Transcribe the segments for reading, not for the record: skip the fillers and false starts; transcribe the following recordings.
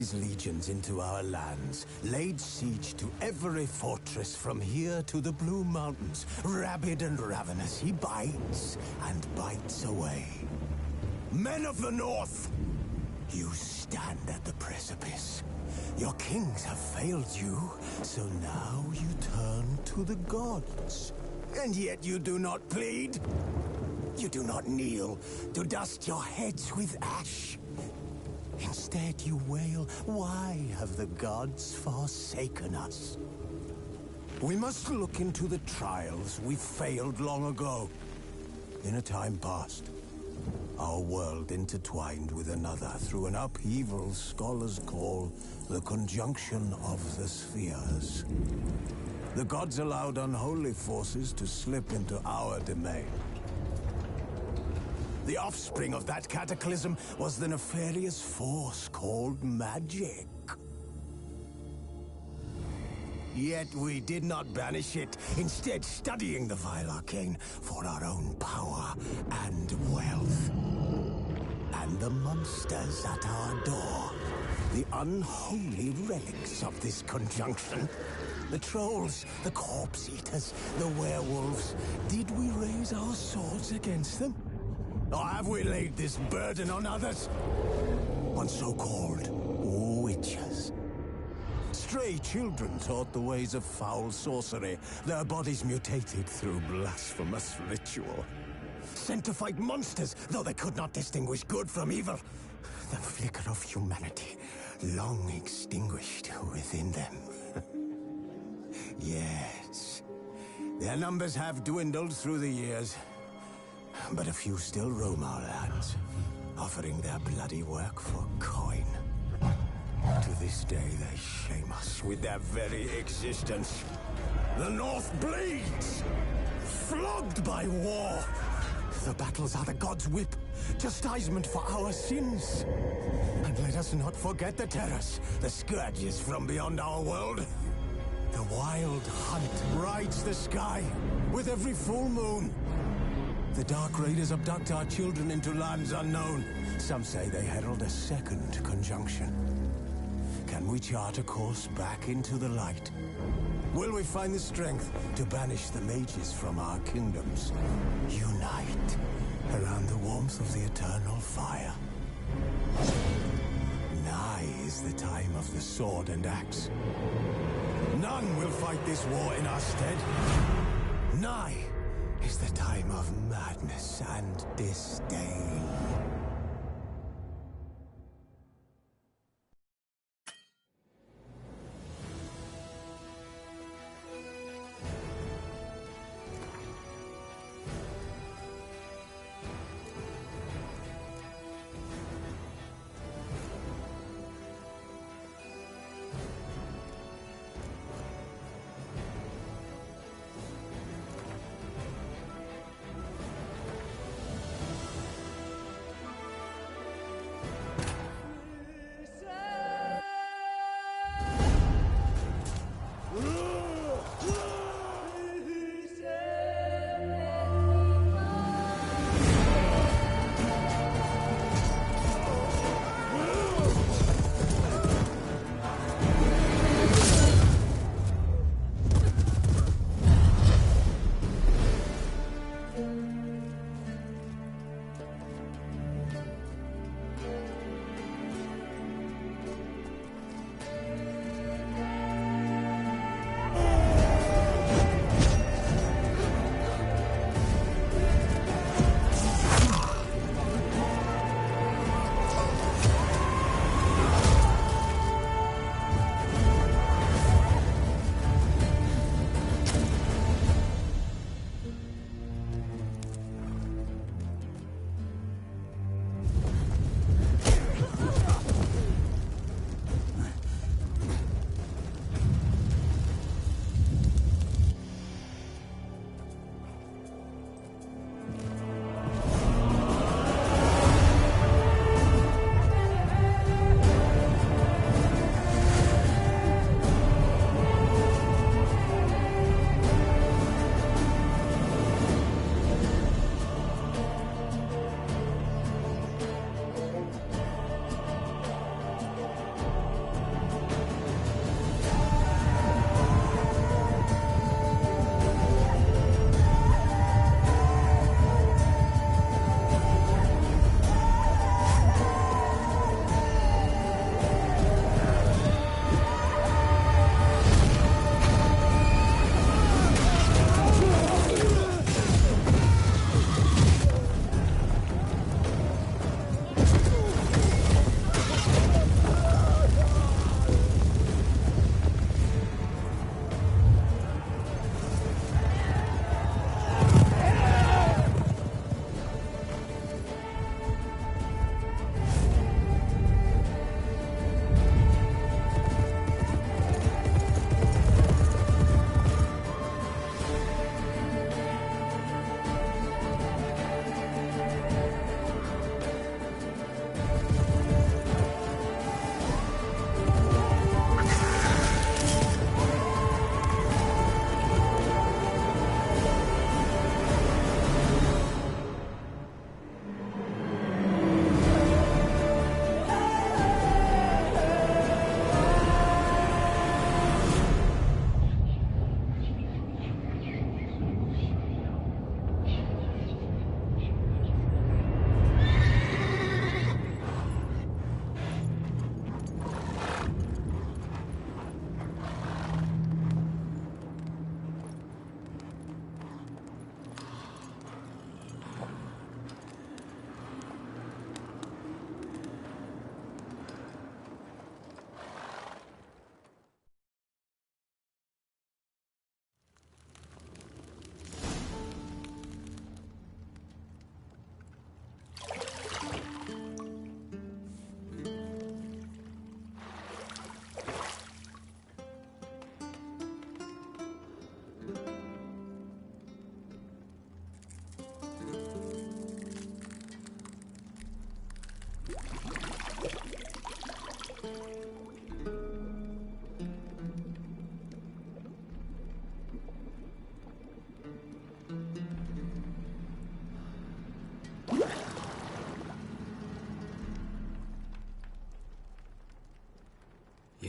his legions into our lands, laid siege to every fortress from here to the Blue Mountains. Rabid and ravenous, he bites and bites away. Men of the North, you stand at the precipice. Your kings have failed you, so now you turn to the gods. And yet you do not plead. You do not kneel to dust your heads with ash. Instead you wail, why have the gods forsaken us? We must look into the trials we failed long ago. In a time past, our world intertwined with another through an upheaval scholars call the conjunction of the spheres. The gods allowed unholy forces to slip into our domain. The offspring of that cataclysm was the nefarious force called magic. Yet we did not banish it, instead studying the vile arcane for our own power and wealth. And the monsters at our door, the unholy relics of this conjunction. The trolls, the corpse eaters, the werewolves. Did we raise our swords against them? Or have we laid this burden on others? On so-called witches. Stray children taught the ways of foul sorcery, their bodies mutated through blasphemous ritual. Sent to fight monsters, though they could not distinguish good from evil. The flicker of humanity, long extinguished within them. Yes, their numbers have dwindled through the years. But a few still roam our lands, offering their bloody work for coin. To this day, they shame us with their very existence. The North bleeds, flogged by war. The battles are the gods' whip, chastisement for our sins. And let us not forget the terrors, the scourges from beyond our world. The wild hunt rides the sky with every full moon. The Dark Raiders abduct our children into lands unknown. Some say they herald a second conjunction. Can we chart a course back into the light? Will we find the strength to banish the mages from our kingdoms? Unite around the warmth of the eternal fire. Nigh is the time of the sword and axe. None will fight this war in our stead. Nigh is the time of madness and disdain.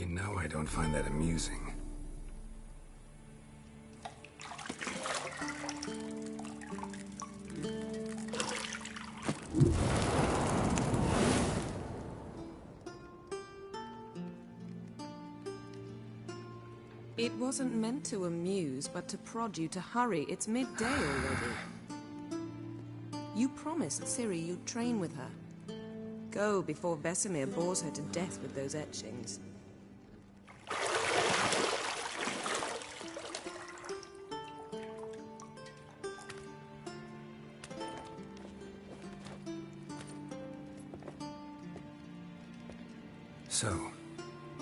You know I don't find that amusing. It wasn't meant to amuse, but to prod you to hurry. It's midday already. You promised Ciri you'd train with her. Go before Vesemir bores her to death with those etchings. So,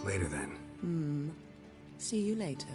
later then. See you later.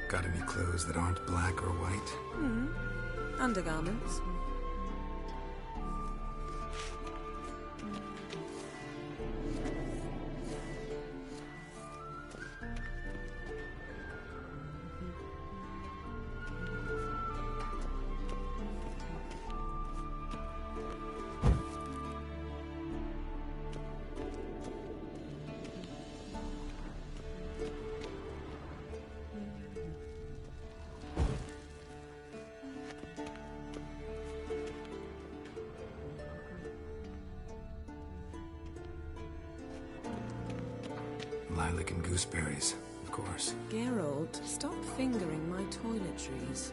Got any clothes that aren't black or white? Undergarments. Lilac and gooseberries, of course. Geralt, stop fingering my toiletries.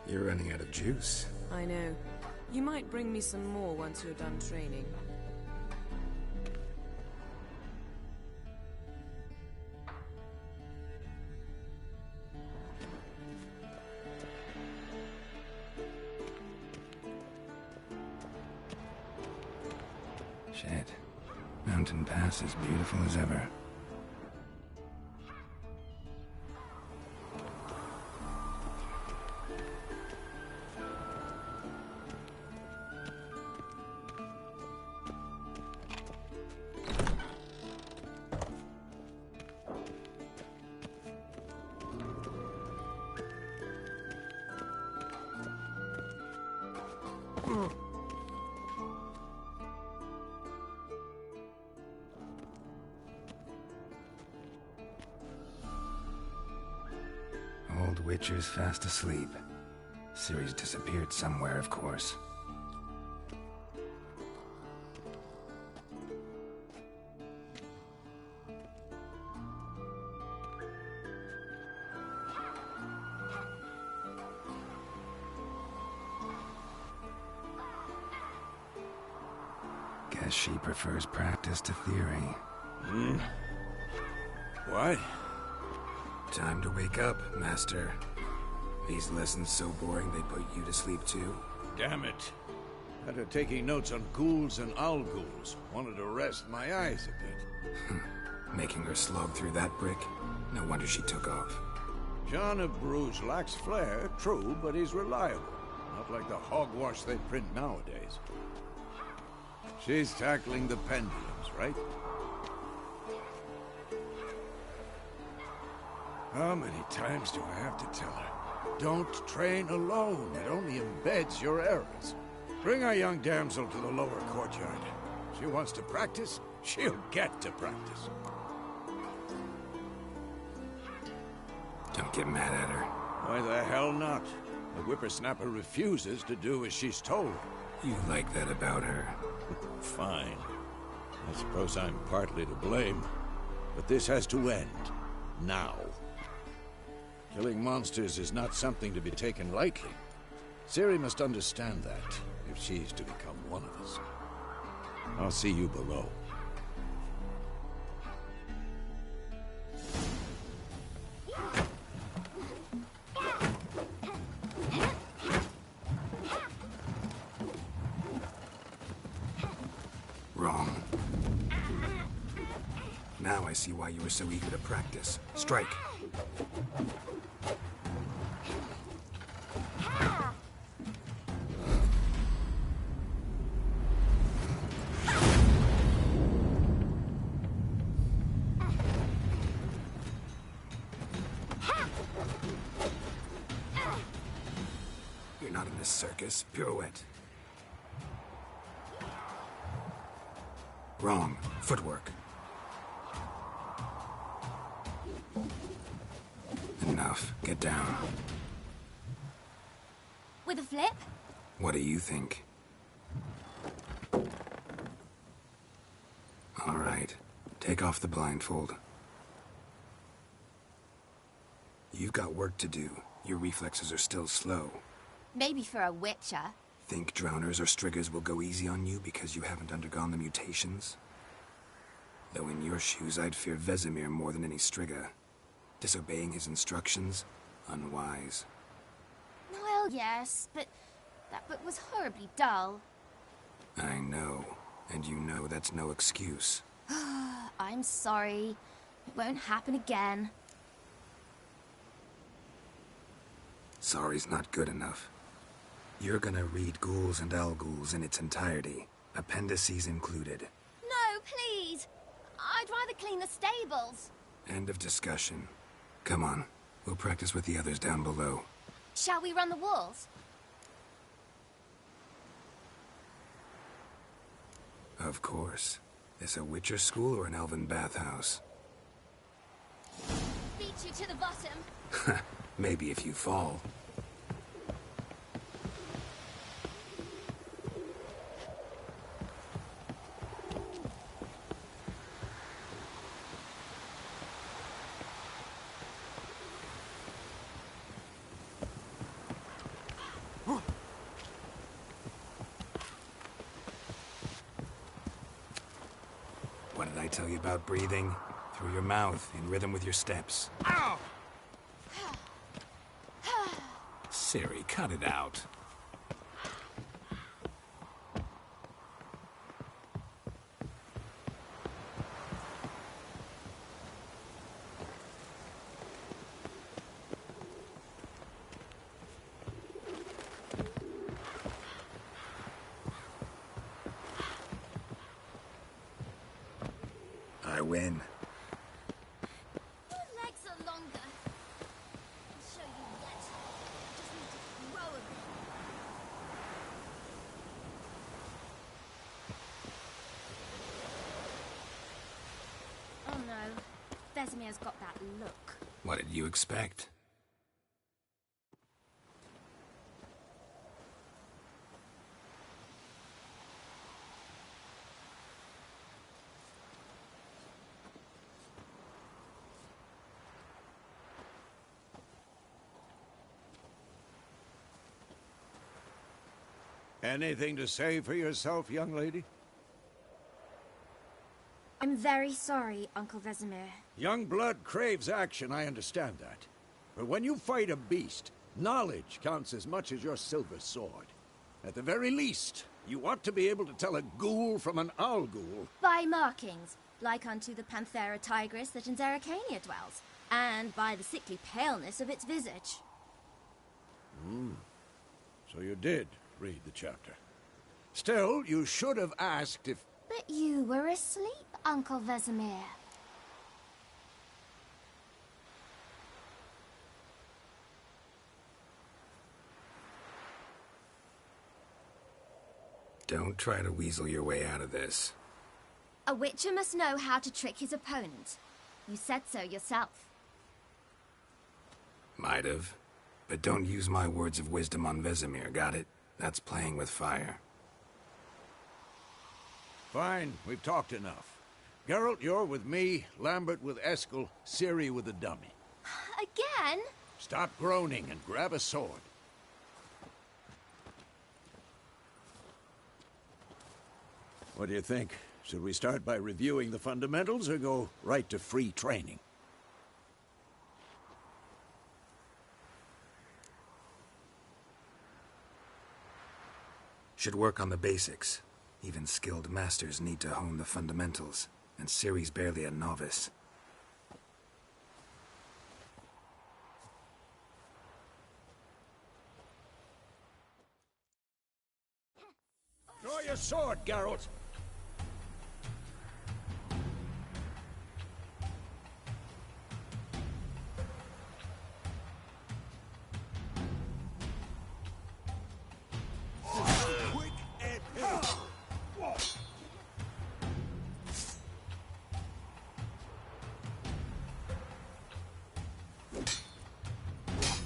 You're running out of juice. I know. You might bring me some more once you're done training. Shit. Mountain Pass is beautiful as ever. Old Witcher's fast asleep. Ciri's disappeared somewhere, of course. Guess she prefers practice to theory. What? Time to wake up, Master. These lessons so boring they put you to sleep too? Damn it. After taking notes on ghouls and owl-ghouls, wanted to rest my eyes a bit. Making her slog through that brick? No wonder she took off. John of Bruges lacks flair, true, but he's reliable. Not like the hogwash they print nowadays. She's tackling the pendulums, right? How many times do I have to tell her? Don't train alone. It only embeds your errors. Bring our young damsel to the lower courtyard. She wants to practice, she'll get to practice. Don't get mad at her. Why the hell not? The whippersnapper refuses to do as she's told. You like that about her. Fine. I suppose I'm partly to blame. But this has to end. Now. Killing monsters is not something to be taken lightly. Ciri must understand that, if she's to become one of us. I'll see you below. Wrong. Now I see why you were so eager to practice. Strike. You're not in this circus. Pirouette. Wrong. Footwork. Enough. Get down. With a flip? What do you think? All right. Take off the blindfold. You've got work to do. Your reflexes are still slow. Maybe for a witcher. Think drowners or striggers will go easy on you because you haven't undergone the mutations? Though in your shoes, I'd fear Vesemir more than any strigger. Disobeying his instructions? Unwise. Well, yes, but that book was horribly dull. I know. And you know that's no excuse. I'm sorry. It won't happen again. Sorry's not good enough. You're gonna read Ghouls and Owl-Ghouls in its entirety. Appendices included. No, please! I'd rather clean the stables. End of discussion. Come on. We'll practice with the others down below. Shall we run the walls? Of course. This a Witcher school or an elven bathhouse? Beat you to the bottom. Maybe if you fall. What did I tell you about breathing? Through your mouth, in rhythm with your steps. Ow! Ciri, cut it out. I win. Your legs are longer. I'll show you yet. I just need to grow a bit. Oh no. Vesemir's got that look. What did you expect? Anything to say for yourself, young lady? I'm very sorry, Uncle Vesemir. Young blood craves action, I understand that. But when you fight a beast, knowledge counts as much as your silver sword. At the very least, you ought to be able to tell a ghoul from an owl ghoul. By markings, like unto the Panthera tigris that in Zerrikania dwells, and by the sickly paleness of its visage. So you did read the chapter. Still, you should have asked if... But you were asleep, Uncle Vesemir. Don't try to weasel your way out of this. A witcher must know how to trick his opponent. You said so yourself. Might have. But don't use my words of wisdom on Vesemir, got it? That's playing with fire. Fine, we've talked enough. Geralt, you're with me, Lambert with Eskel, Ciri with the dummy. Again? Stop groaning and grab a sword. What do you think? Should we start by reviewing the fundamentals or go right to free training? Should work on the basics. Even skilled masters need to hone the fundamentals, and Ciri's barely a novice. Draw your sword, Geralt!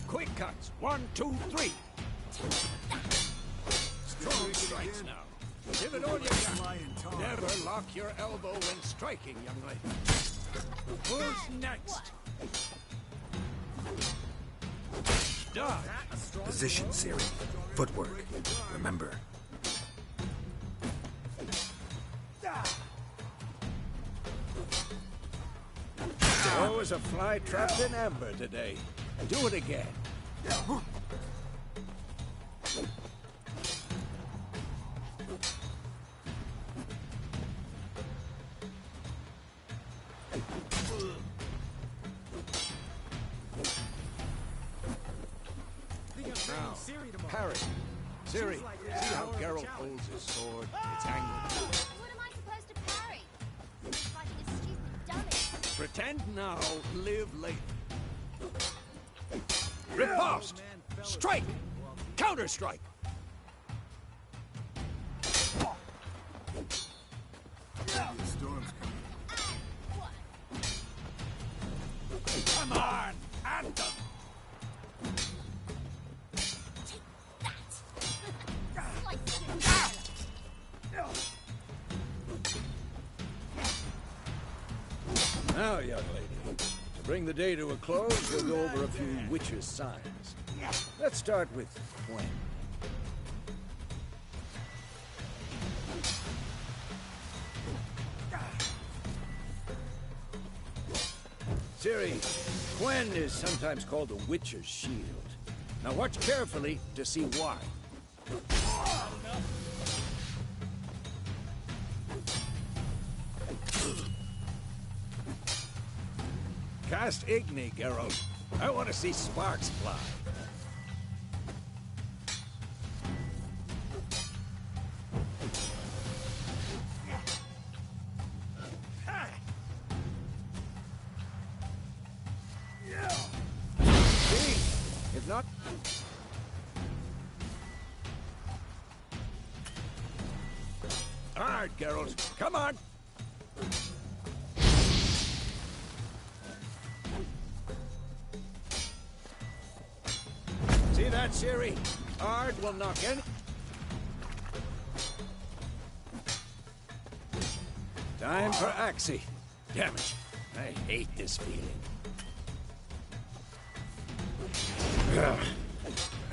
Quick cuts. 1, 2, 3. Strong strikes now. Give it all you got. Never lock your elbow when striking, young lady. Who's next? Dodge. Position, Ciri. Footwork. Remember. Oh, is a fly trapped in amber today. Do it again. Now, parry. Ciri, see how Geralt holds his sword? It's angled. What am I supposed to parry? Fighting a stupid dummy. Pretend now, live later. Riposte! Strike! Counter-strike! Come on! At them! Now, young lady, to bring the day to a close, we'll go over a few witches' signs. Let's start with Quen. Ciri, Quen is sometimes called the Witcher's Shield. Now watch carefully to see why. Cast Igni, Geralt. I want to see sparks fly. See? If not... Hard, Geralt. Come on! See that, Ciri? Ard will knock any... Time for Axii. Damn it. I hate this feeling. Ugh.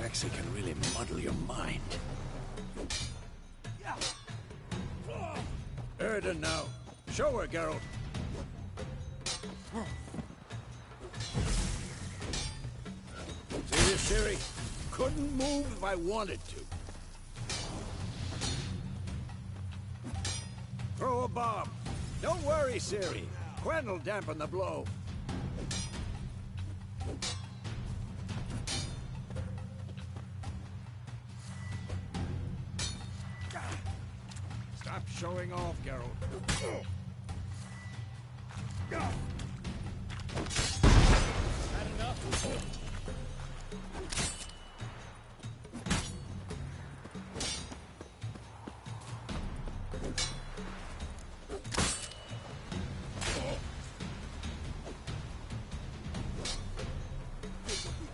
Axii can really muddle your mind. Erden now. Show her, Geralt. See this, Ciri? Couldn't move if I wanted to. Throw a bomb. Don't worry, Ciri. Quen will dampen the blow. Stop showing off, Geralt. Had enough?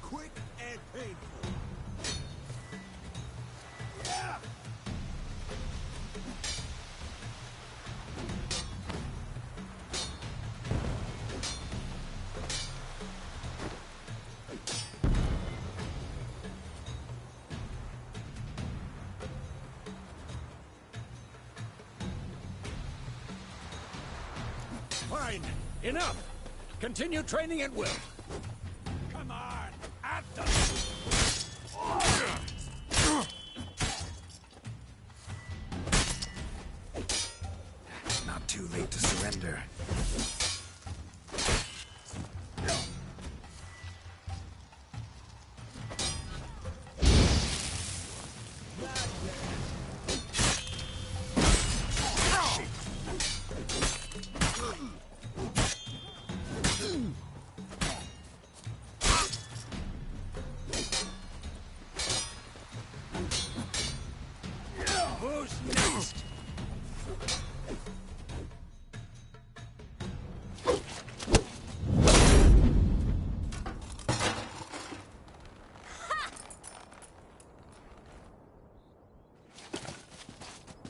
Quick and painful. Fine. Enough. Continue training at will. Come on. At them. Not too late to surrender. Who's next?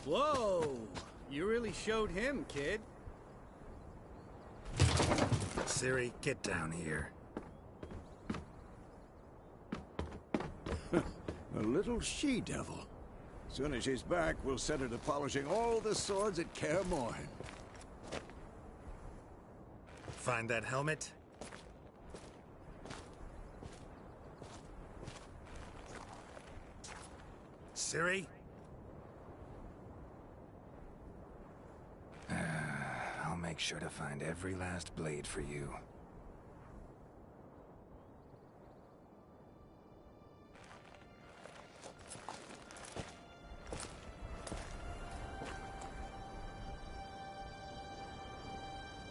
Whoa! You really showed him, kid. Ciri, get down here. A little she-devil. Soon as she's back, we'll set her to polishing all the swords at Kaer Morhen. Find that helmet? Ciri? I'll make sure to find every last blade for you.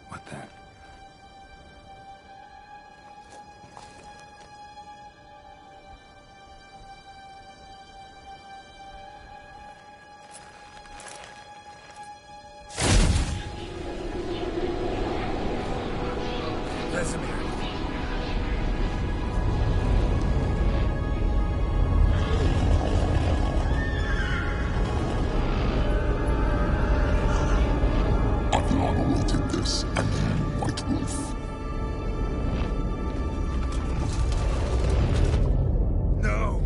What the? Vesemir. Athlana will take this, and you, White Wolf. No!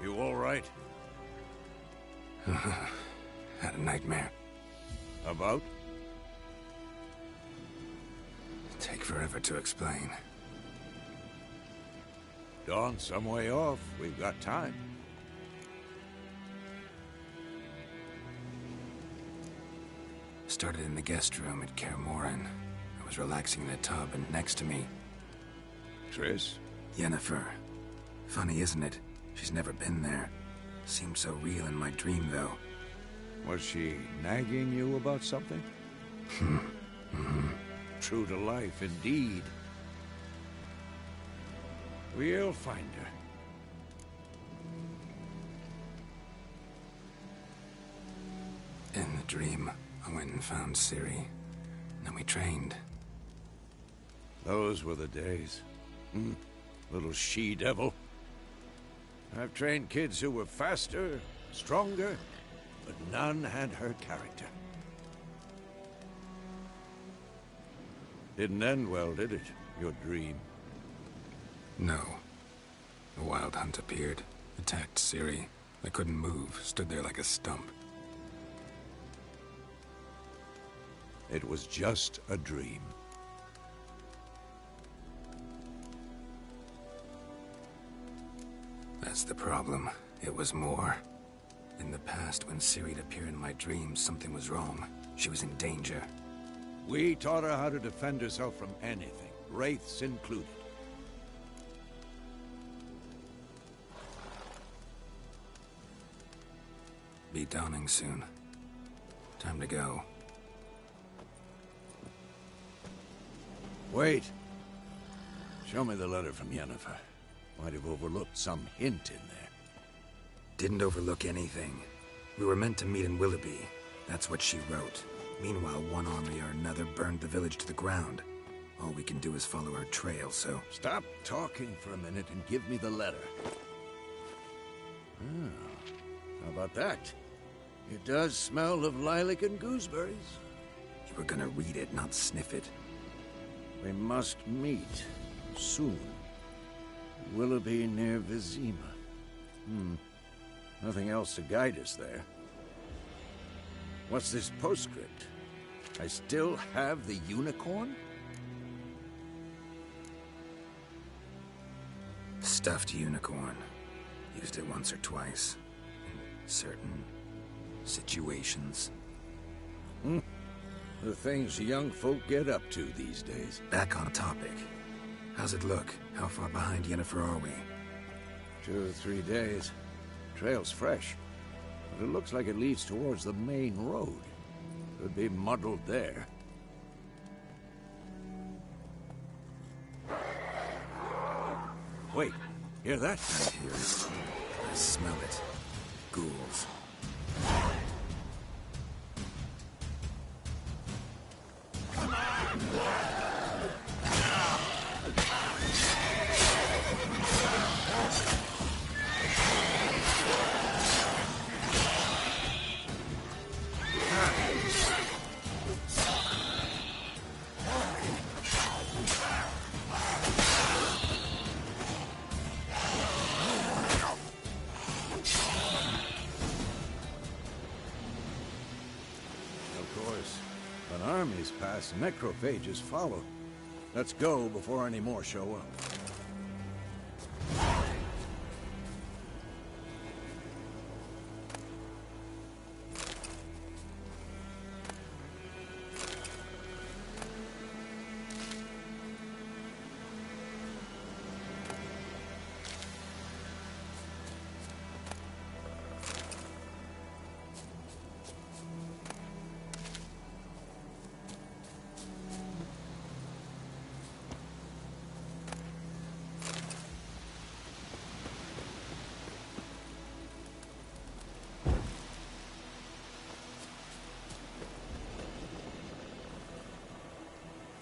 You all right? Had a nightmare. About? Take forever to explain. Dawn's some way off. We've got time. Started in the guest room at Kaer Morhen. I was relaxing in a tub, and next to me, Triss? Yennefer. Funny, isn't it? She's never been there. Seemed so real in my dream, though. Was she nagging you about something? True to life, indeed. We'll find her. dream, I went and found Ciri. Then we trained. Those were the days. Little she-devil. I've trained kids who were faster, stronger, but none had her character. Didn't end well, did it? Your dream? No. A wild hunt appeared, attacked Ciri. I couldn't move, stood there like a stump. It was just a dream. That's the problem. It was more. In the past, when Ciri'd appear in my dreams, something was wrong. She was in danger. We taught her how to defend herself from anything, wraiths included. Be dawning soon. Time to go. Wait. Show me the letter from Yennefer. Might have overlooked some hint in there. Didn't overlook anything. We were meant to meet in Willoughby. That's what she wrote. Meanwhile, one army or another burned the village to the ground. All we can do is follow our trail, so... Stop talking for a minute and give me the letter. How about that? It does smell of lilac and gooseberries. You were gonna read it, not sniff it. We must meet. Soon. Willoughby near Vizima. Nothing else to guide us there. What's this postscript? I still have the unicorn? Stuffed unicorn. Used it once or twice. In certain situations. The things young folk get up to these days. Back on topic. How's it look? How far behind Yennefer are we? 2 or 3 days. Trail's fresh, but it looks like it leads towards the main road. Could be muddled there. Wait, hear that? I hear it. I smell it. Ghouls. Armies pass, necrophages follow. Let's go before any more show up.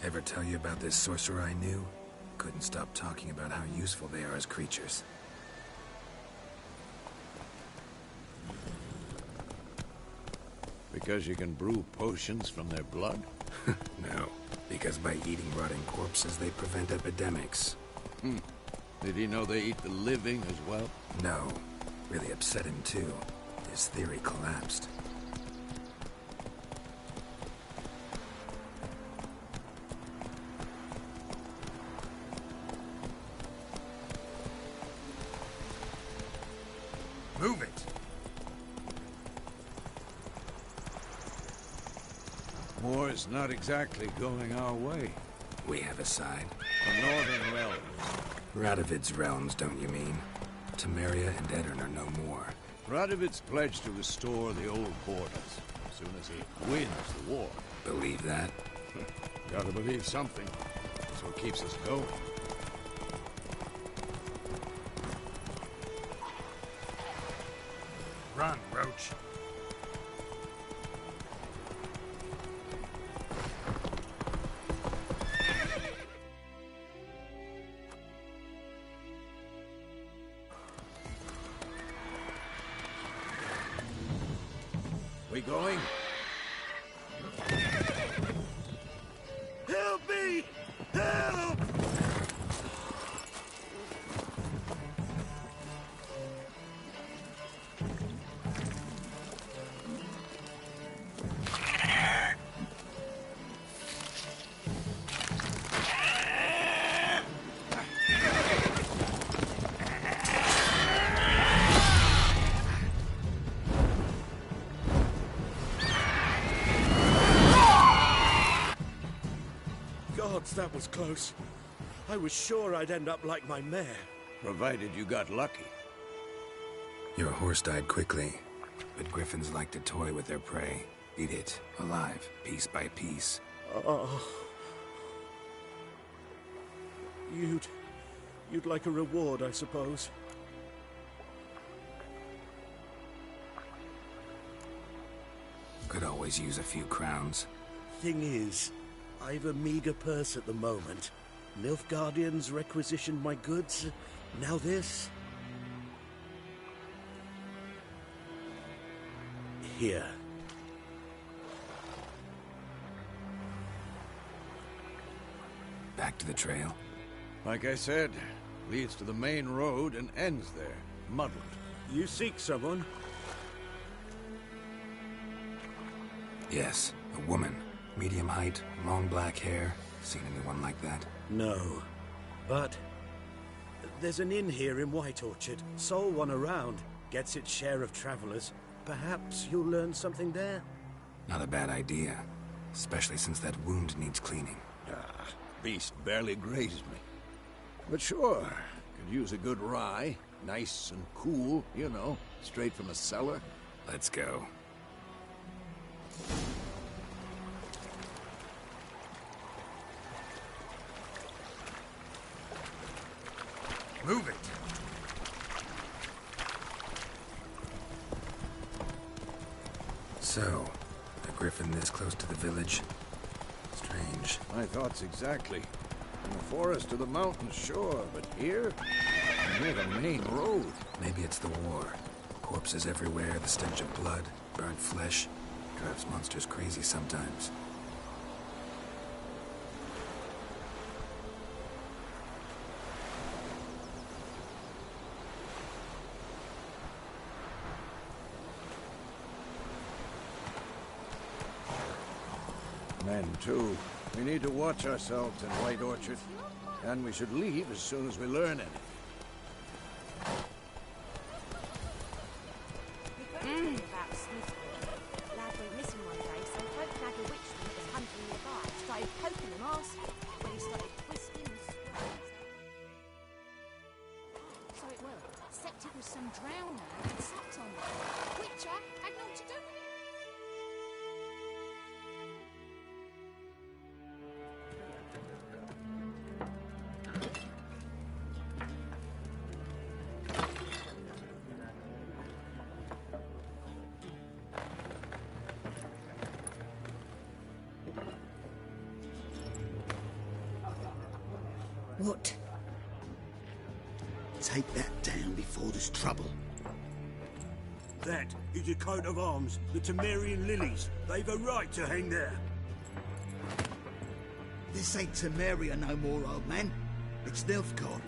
Ever tell you about this sorcerer I knew? Couldn't stop talking about how useful they are as creatures. Because you can brew potions from their blood? No, because by eating rotting corpses, they prevent epidemics. Did he know they eat the living as well? No. Really upset him, too. His theory collapsed. Move it! War's not exactly going our way. We have a side. The Northern Realms. Radovid's realms, don't you mean? Temeria and Edirn are no more. Radovid's pledged to restore the old borders as soon as he wins the war. Believe that? Gotta believe something. That's what keeps us going. Run, Roach. we going? Help me! Help! Gods, that was close. I was sure I'd end up like my mare. Provided you got lucky. Your horse died quickly, but griffins like to toy with their prey. Eat it, alive, piece by piece. Oh. You'd like a reward, I suppose. Could always use a few crowns. Thing is, I've a meager purse at the moment. Nilfgaardians requisitioned my goods. Now this. Here. Back to the trail. Like I said, leads to the main road and ends there, muddled. You seek someone? Yes, a woman. Medium height, long black hair. Seen anyone like that? No. But there's an inn here in White Orchard. Sole one around. Gets its share of travelers. Perhaps you'll learn something there? Not a bad idea. Especially since that wound needs cleaning. Beast barely grazed me. But sure, could use a good rye. Nice and cool, you know, straight from a cellar. Let's go. Move it! So, a griffin this close to the village? Strange. My thoughts exactly. In the forest or the mountains, sure, but here? Near the main road. Maybe it's the war. Corpses everywhere, the stench of blood, burnt flesh. Drives monsters crazy sometimes. Men, too. We need to watch ourselves in White Orchard. And we should leave as soon as we learn anything. About Smithfield. Lad went missing one day, so folk had a witchman that was hunting nearby. Started poking him asking when he started twisting and swirling. So it worked. Except it was some drowner that sucked on it. Witcher had naught to do with it. What? Take that down before there's trouble. That is a coat of arms, the Temerian lilies. They've a right to hang there. This ain't Temeria no more, old man. It's Nilfgaard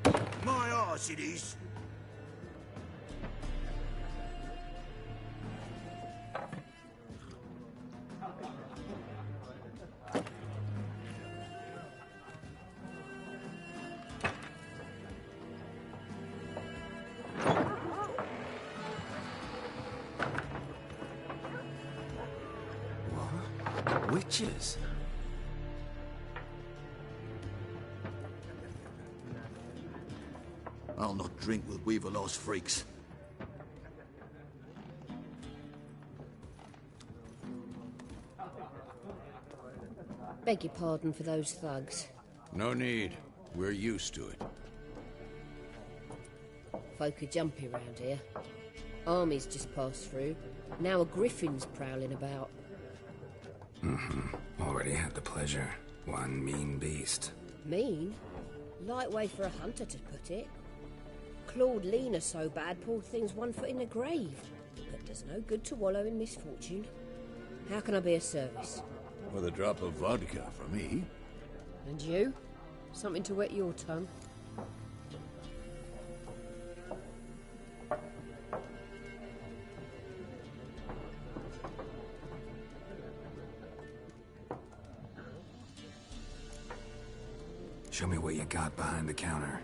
now. My arse it is. Witches? I'll not drink with Weaverlost freaks. Beg your pardon for those thugs. No need. We're used to it. Folk are jumpy round here. Armies just passed through. Now a griffin's prowling about. Already had the pleasure. One mean beast. Mean? Light way for a hunter to put it. clawed Lena so bad, poor thing's 1 foot in the grave. But there's no good to wallow in misfortune. How can I be of service? With a drop of vodka for me. And you? Something to wet your tongue? Show me what you got behind the counter.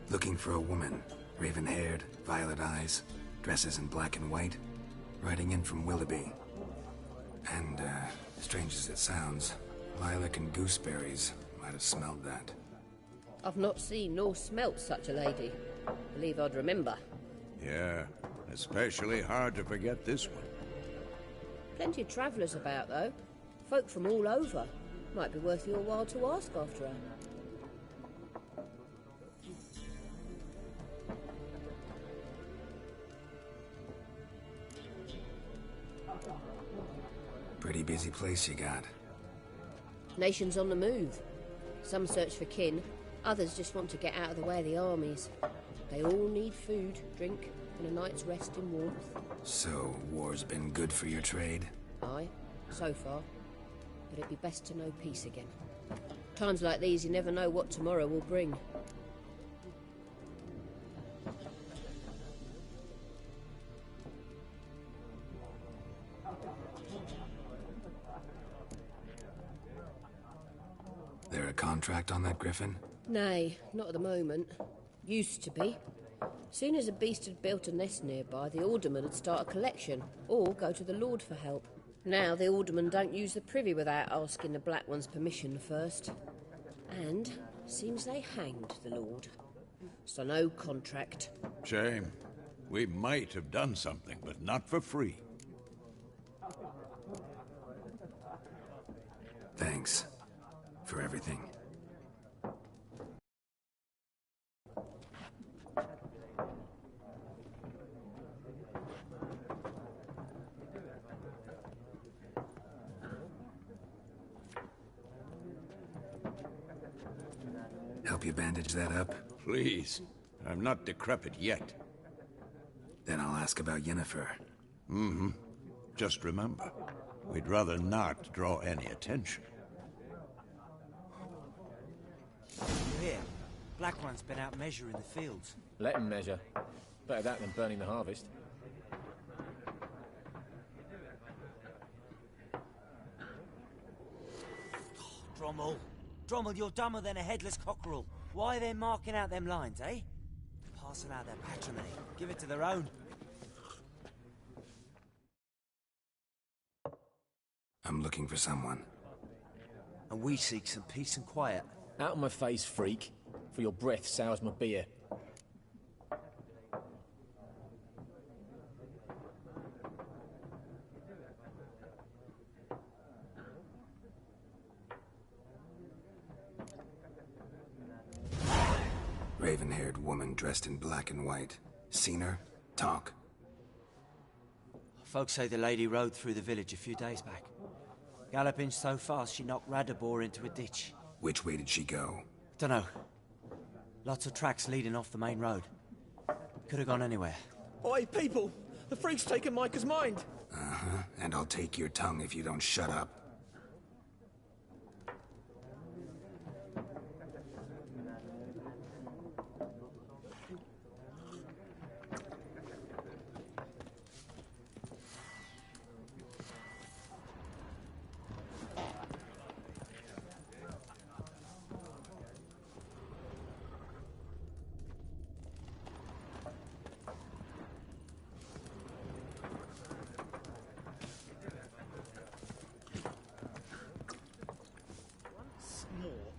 Looking for a woman. Raven-haired, violet eyes, dresses in black and white. Riding in from Willoughby. And, strange as it sounds, lilac and gooseberries might have smelled that. I've not seen nor smelt such a lady. Believe I'd remember. Yeah, especially hard to forget this one. Plenty of travellers about, though. Folk from all over. Might be worth your while to ask after her. Pretty busy place you got. Nations on the move. Some search for kin, others just want to get out of the way of the armies. They all need food, drink, and a night's rest in warmth. So, war's been good for your trade? Aye, so far. But it'd be best to know peace again. Times like these, you never know what tomorrow will bring. There a contract on that griffin? Nay, not at the moment. Used to be. Soon as a beast had built a nest nearby, the alderman would start a collection, or go to the Lord for help. Now the aldermen don't use the privy without asking the Black One's permission first. And seems they hanged the Lord. So no contract. Shame. We might have done something, but not for free. Thanks. For everything. Help you bandage that up? Please. I'm not decrepit yet. Then I'll ask about Yennefer. Mm-hmm. Just remember, we'd rather not draw any attention. Here, Black One's been out measuring the fields. Let him measure. Better that than burning the harvest. Drommel. Drommel, you're dumber than a headless cockerel. Why are they marking out them lines, eh? Parcel out their patrimony. Give it to their own. I'm looking for someone. And we seek some peace and quiet. Out of my face, freak. For your breath sours my beer. Raven-haired woman dressed in black and white. Seen her? Talk. Folks say the lady rode through the village a few days back. Galloping so fast she knocked Radabor into a ditch. Which way did she go? Dunno. Lots of tracks leading off the main road. Could have gone anywhere. Oi, people! The freak's taken Micah's mind! Uh-huh. And I'll take your tongue if you don't shut up.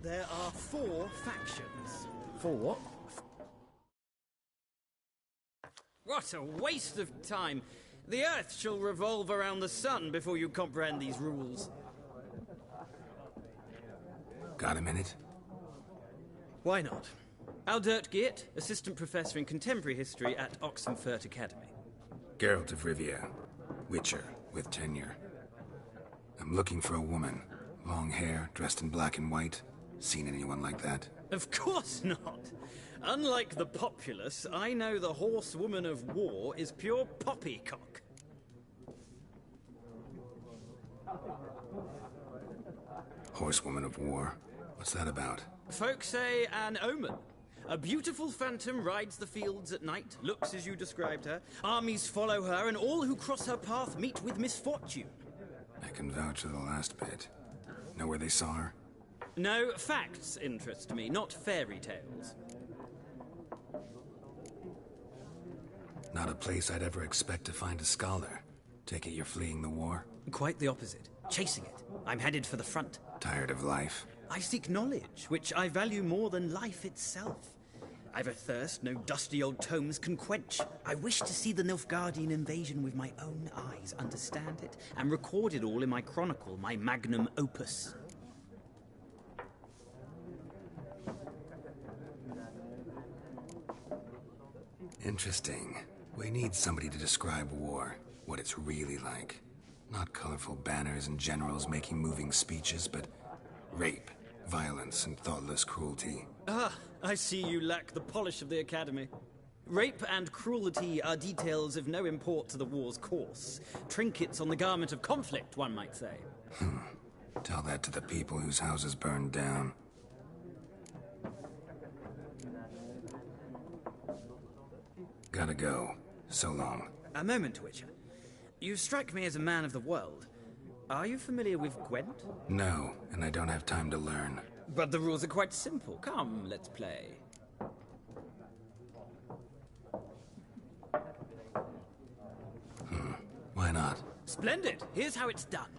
There are 4 factions. 4 what? What a waste of time! The Earth shall revolve around the sun before you comprehend these rules. Got a minute? Why not? Aldert Geert, Assistant Professor in Contemporary History at Oxenfurt Academy. Geralt of Rivia. Witcher, with tenure. I'm looking for a woman. Long hair, dressed in black and white. Seen anyone like that? Of course not! Unlike the populace, I know the horsewoman of war is pure poppycock. Horsewoman of war? What's that about? Folk say an omen. A beautiful phantom rides the fields at night, looks as you described her. Armies follow her, and all who cross her path meet with misfortune. I can vouch for the last bit. Know where they saw her? No, facts interest me, not fairy tales. Not a place I'd ever expect to find a scholar. Take it you're fleeing the war? Quite the opposite. Chasing it. I'm headed for the front. Tired of life? I seek knowledge, which I value more than life itself. I've a thirst no dusty old tomes can quench. I wish to see the Nilfgaardian invasion with my own eyes, understand it, and record it all in my chronicle, my magnum opus. Interesting. We need somebody to describe war, what it's really like. Not colorful banners and generals making moving speeches, but rape, violence, and thoughtless cruelty. Ah, I see you lack the polish of the Academy. Rape and cruelty are details of no import to the war's course. Trinkets on the garment of conflict, one might say. Tell that to the people whose houses burned down. Gotta go. So long. A moment, Witcher. You strike me as a man of the world. Are you familiar with Gwent? No, and I don't have time to learn. But the rules are quite simple. Come, let's play. Why not? Splendid! Here's how it's done.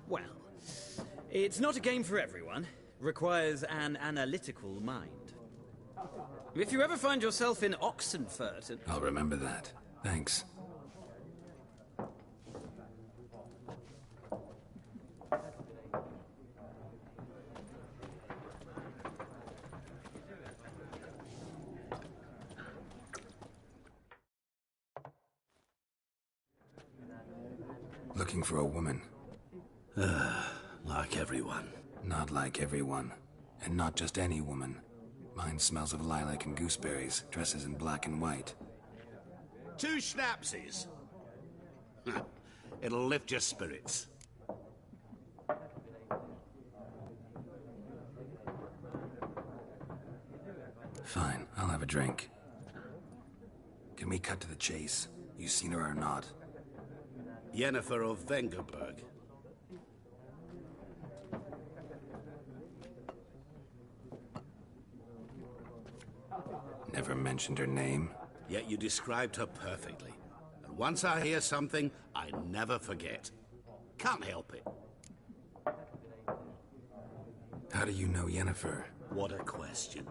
Well, it's not a game for everyone. Requires an analytical mind. If you ever find yourself in Oxenfurt... I'll remember that. Thanks. Looking for a woman. Like everyone. Not like everyone. And not just any woman. Mine smells of lilac and gooseberries, dresses in black and white. 2 schnapsies. It'll lift your spirits. Fine, I'll have a drink. Can we cut to the chase? You seen her or not? Yennefer of Vengerberg. Never mentioned her name. Yet you described her perfectly. And once I hear something, I never forget. Can't help it. How do you know Yennefer? What a question.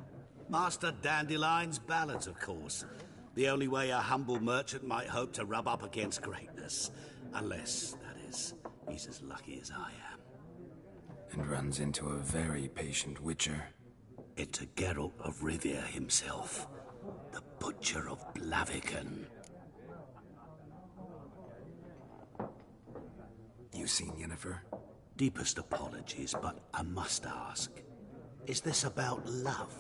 Master Dandelion's ballads, of course. The only way a humble merchant might hope to rub up against greatness. Unless, that is, he's as lucky as I am. And runs into a very patient witcher. Into Geralt of Rivia himself. The Butcher of Blaviken. You seen Yennefer? Deepest apologies, but I must ask. Is this about love?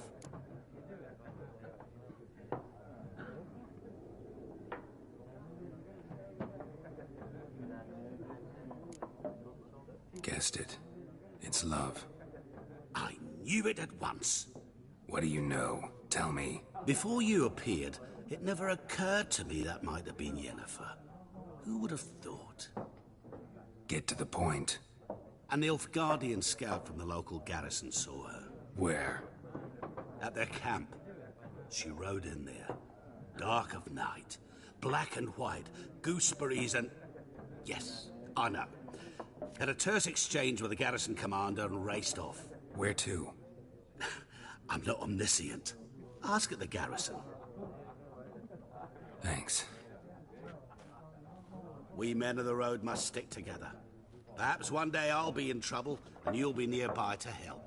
Guessed it. It's love. I knew it at once. What do you know? Tell me. Before you appeared, it never occurred to me that might have been Yennefer. Who would have thought? Get to the point. An Nilfgaardian scout from the local garrison saw her. Where? At their camp. She rode in there. Dark of night. Black and white. Gooseberries and... Yes, I know. Had a terse exchange with the garrison commander and raced off. Where to? I'm not omniscient. Ask at the garrison. Thanks. We men of the road must stick together. Perhaps one day I'll be in trouble and you'll be nearby to help.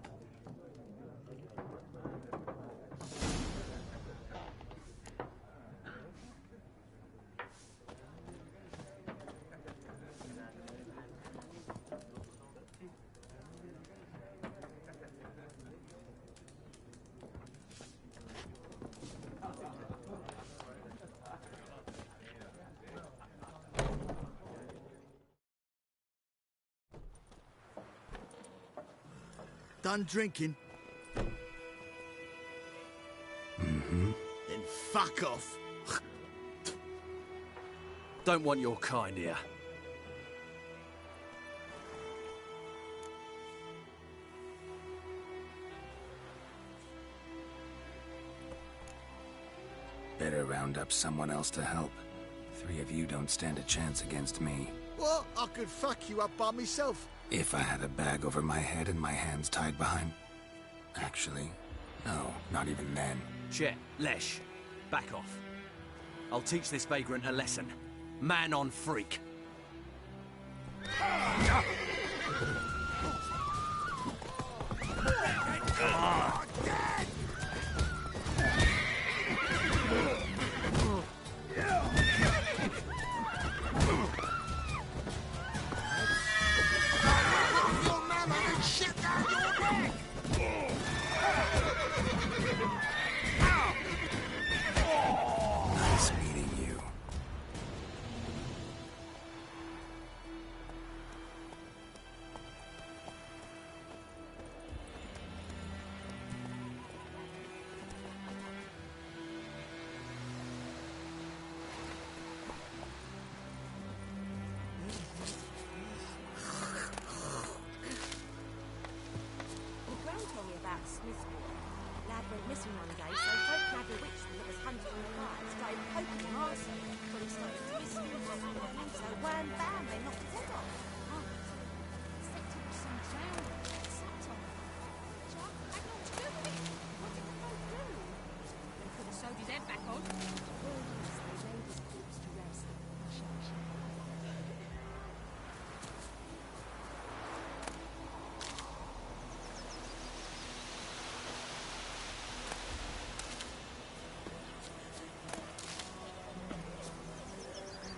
Done drinking? Mm-hmm. Then fuck off. Don't want your kind here. Better round up someone else to help. 3 of you don't stand a chance against me. What? I could fuck you up by myself. If I had a bag over my head and my hands tied behind... Actually, no, not even then. Chet, Lesh, back off. I'll teach this vagrant a lesson. Man on freak. Nice meeting you. Gran told me about Smithwood. Lad went missing one day, so folk nagged a witchman that was hunting the guy. Started poking him arsehole when he started twisting and wobbling. So wham bam, they knocked his head off. Oh, Sat on it. Jack had naught to do with it. What did they both do? They could have sewed his head back on. Well, yes, they laid his corpse to rest. Shush.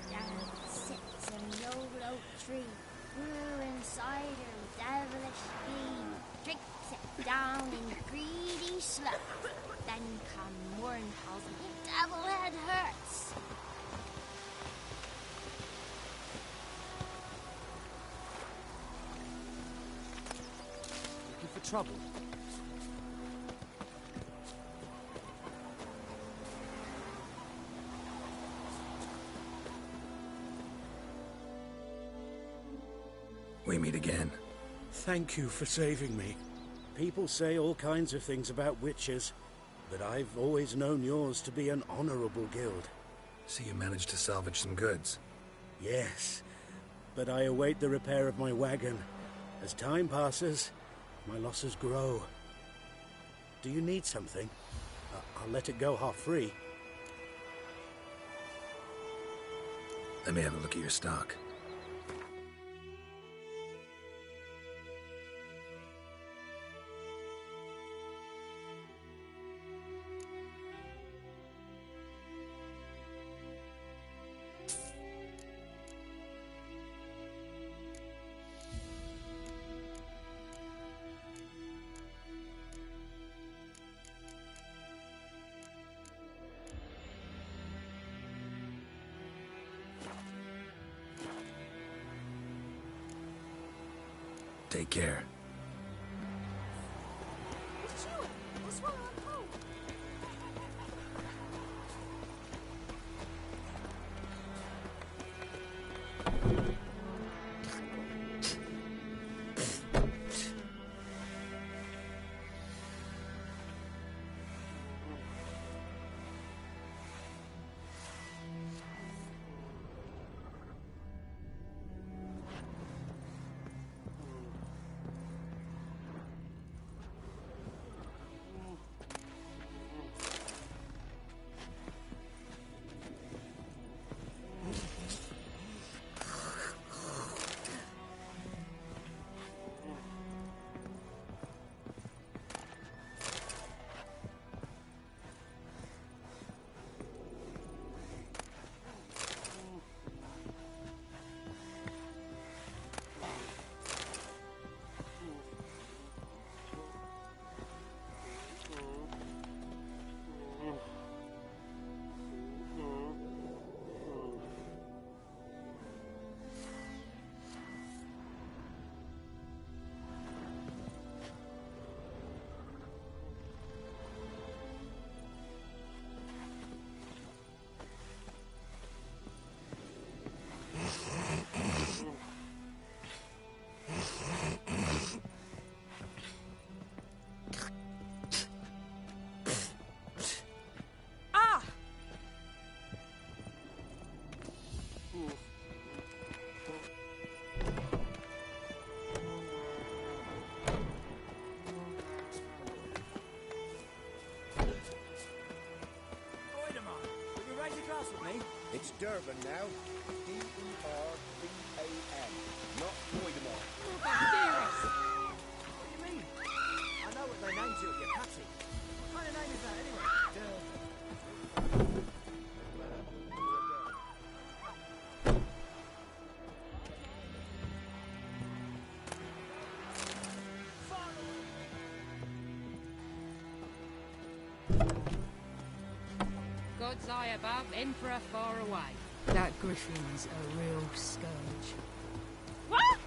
Down sits an old oak tree, grew inside her devilish bee. Drinks it down in greedy sloth. Then come morn tells him the devil head hurts. Looking for trouble? We meet again. Thank you for saving me. People say all kinds of things about witches, but I've always known yours to be an honorable guild. So you managed to salvage some goods? Yes, but I await the repair of my wagon. As time passes, my losses grow. Do you need something? I'll let it go half-free. Let me have a look at your stock. Take care. It's you! The swallow and Paul! It's Durban now. D-E-R-B-A-N. Not Voidemar. What do you mean? I know what they named you at your cutty. What kind of name is that anyway? God's eye above, Emperor far away. That griffin's a real scourge. What?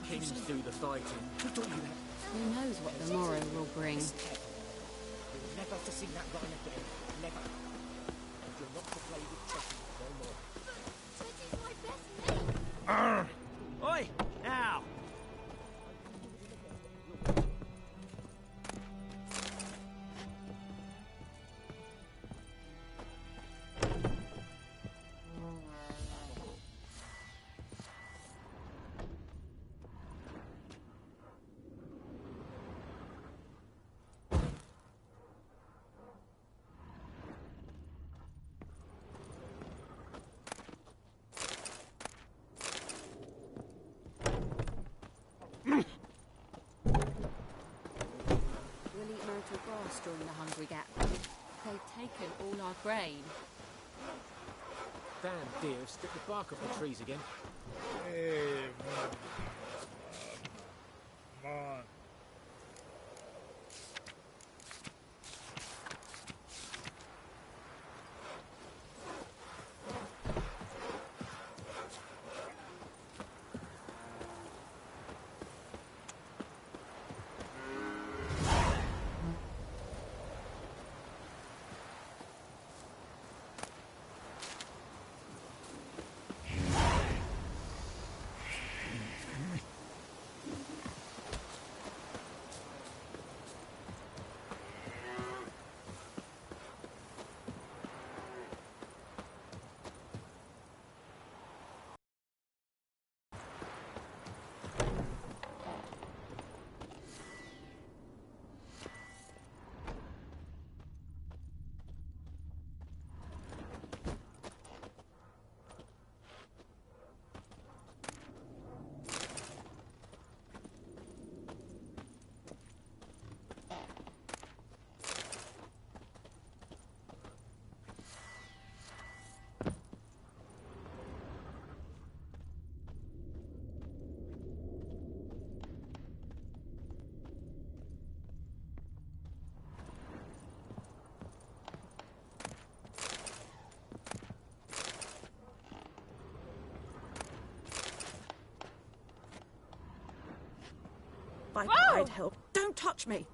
kings do the fighting. Who taught you that? Who knows what the morrow will bring? You're never to sing that rhyme again. Never. And you're not to play with Chetty no more. Oi! Now! We'll eat myrtle grass during the Hungry Gap. They've taken all our grain. Damn deer, stick the bark off the trees again. Hey, man. Come on. I'd help. Don't touch me!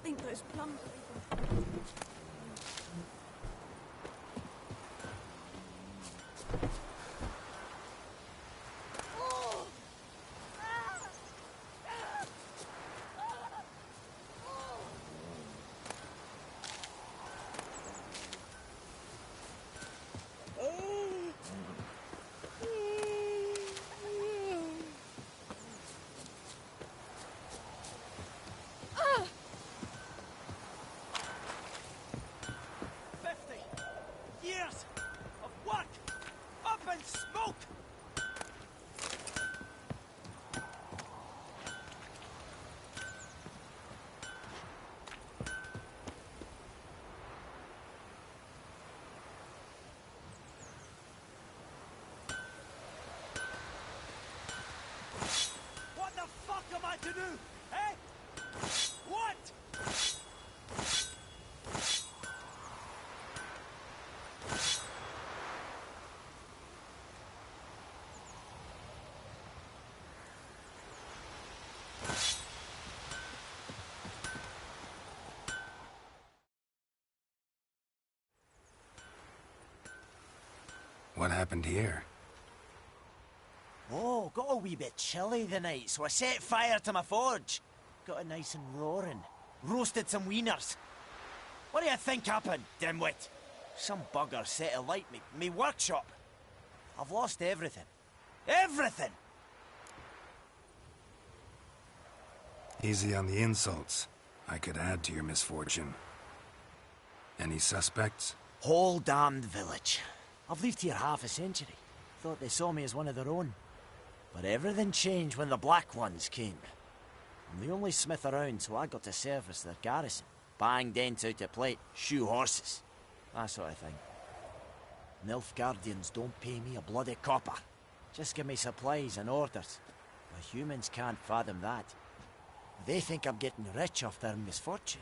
Think those plums are even... To do, eh? What? What happened here? Oh, got a wee bit chilly the night, so I set fire to my forge. Got it nice and roaring. Roasted some wieners. What do you think happened, dimwit? Some bugger set alight me workshop. I've lost everything. Everything! Easy on the insults. I could add to your misfortune. Any suspects? Whole damned village. I've lived here half a century. Thought they saw me as one of their own. But everything changed when the Black Ones came. I'm the only smith around, so I got to service their garrison. Bang dents out of plate, shoe horses. That sort of thing. Nilfgaardians don't pay me a bloody copper. Just give me supplies and orders. The humans can't fathom that. They think I'm getting rich off their misfortune.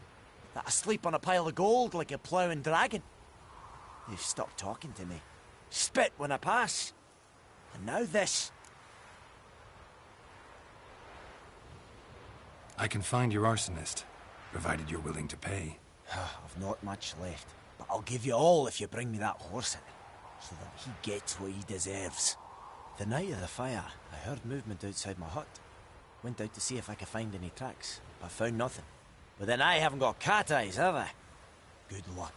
That I sleep on a pile of gold like a ploughing dragon. They've stopped talking to me. Spit when I pass. And now this. I can find your arsonist, provided you're willing to pay. I've not much left, but I'll give you all if you bring me that horse in, so that he gets what he deserves. The night of the fire, I heard movement outside my hut. Went out to see if I could find any tracks, but found nothing. But then I haven't got cat eyes, have I? Good luck.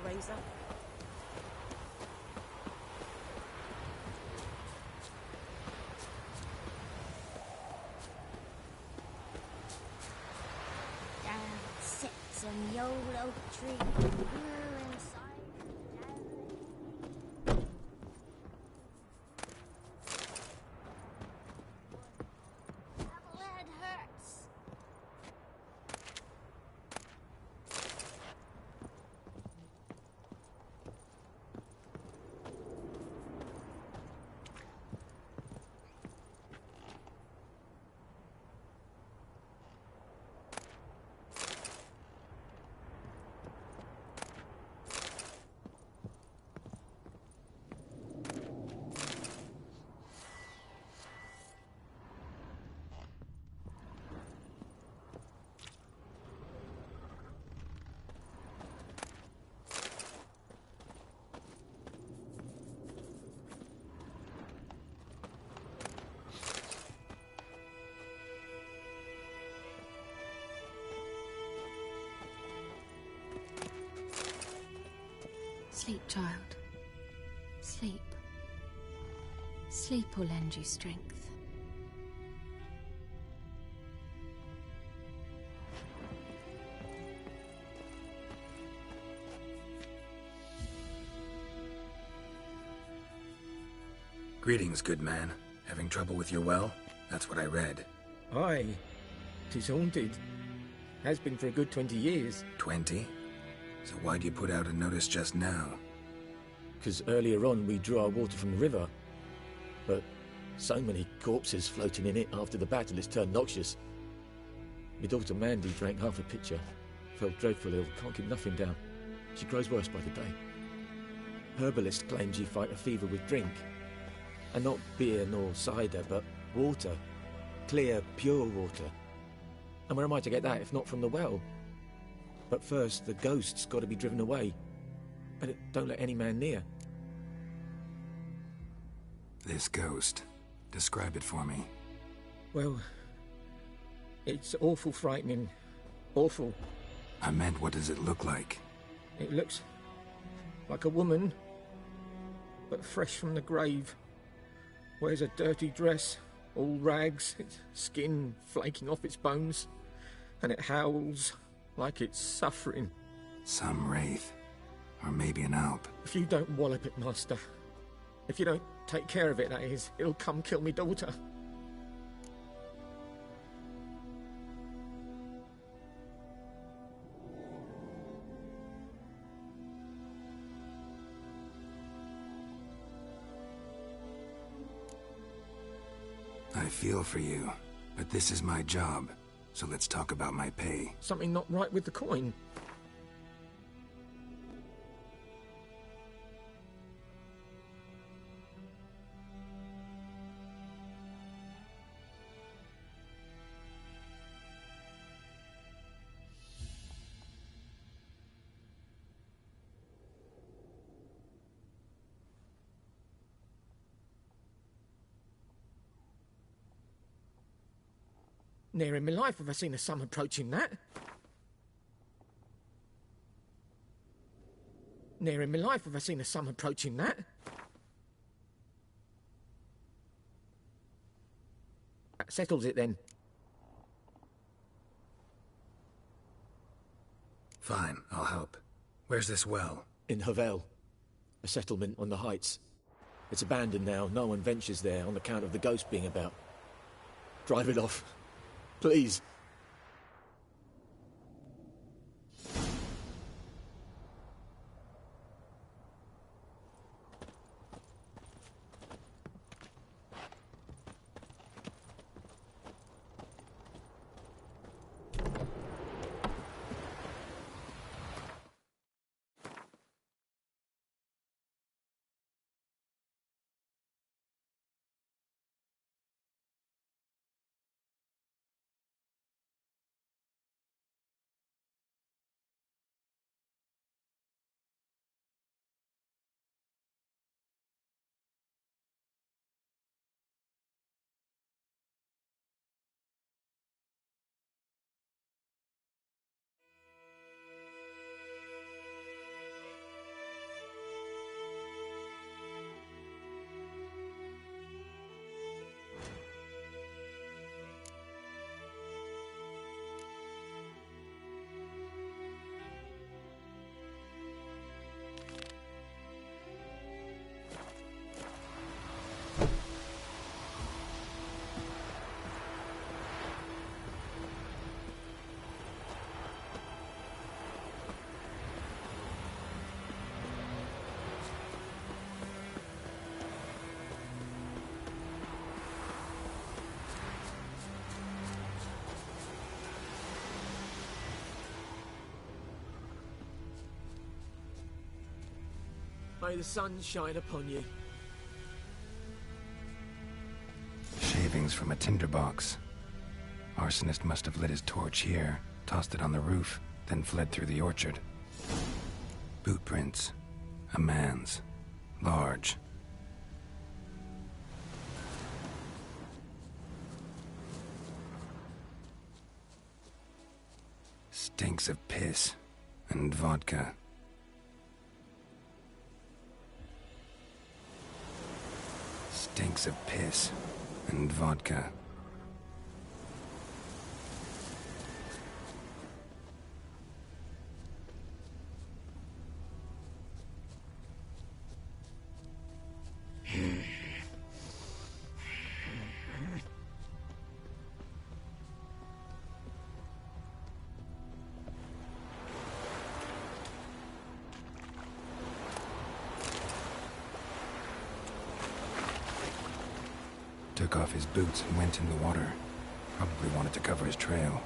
Hellraiser. Down sits in the old oak tree. We're inside. That lead hurts. Sleep, child. Sleep. Sleep will lend you strength. Greetings, good man. Having trouble with your well? That's what I read. Aye. 'Tis haunted. Has been for a good 20 years. 20? So why'd you put out a notice just now? 'Cause earlier on we drew our water from the river. But so many corpses floating in it after the battle it's turned noxious. My daughter Mandy drank half a pitcher. Fell dreadful ill, can't keep nothing down. She grows worse by the day. Herbalist claims you fight a fever with drink. And not beer nor cider, but water. Clear, pure water. And where am I to get that if not from the well? But first, the ghost's got to be driven away. But don't let any man near. This ghost. Describe it for me. Well, it's awful frightening. Awful. I meant, what does it look like? It looks like a woman, but fresh from the grave. Wears a dirty dress, all rags, its skin flaking off its bones, and it howls like it's suffering. Some wraith. Or maybe an alp. If you don't wallop it, Master, if you don't take care of it, that is, it'll come kill me daughter. I feel for you, but this is my job, so let's talk about my pay. Something not right with the coin. Ne'er in my life have I seen a sum approaching that. Ne'er in my life have I seen a sum approaching that. That settles it then. Fine, I'll help. Where's this well? In Havel, a settlement on the heights. It's abandoned now. No one ventures there on account of the ghost being about. Drive it off. Please. May the sun shine upon you. Shavings from a tinderbox. Arsonist must have lit his torch here, tossed it on the roof, then fled through the orchard. Boot prints. A man's. Large. Stinks of piss and vodka. Stinks of piss and vodka. Took off his boots and went in the water. Probably wanted to cover his trail.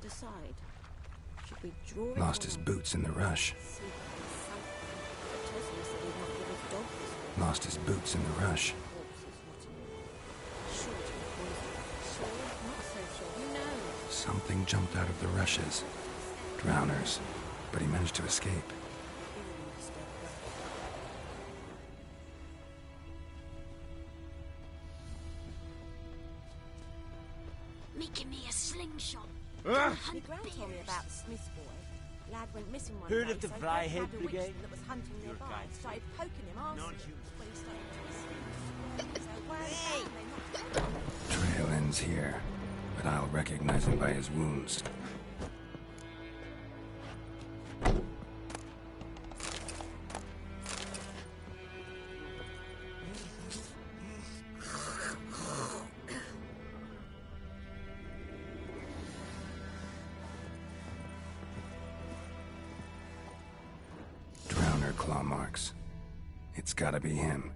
Decide. Should we draw it Lost his boots in the rush. Lost his boots in the rush. Something jumped out of the rushes. Drowners. But he managed to escape. Making me a slingshot. My gran told me about Smith's boy. Lad went missing one Heard day, of the so Fryhead Dad had a Brigade? witchman that was hunting nearby. Started poking him arsehole when he started twisting. So where Trail ends here, but I'll recognize him by his wounds. It's gotta be him.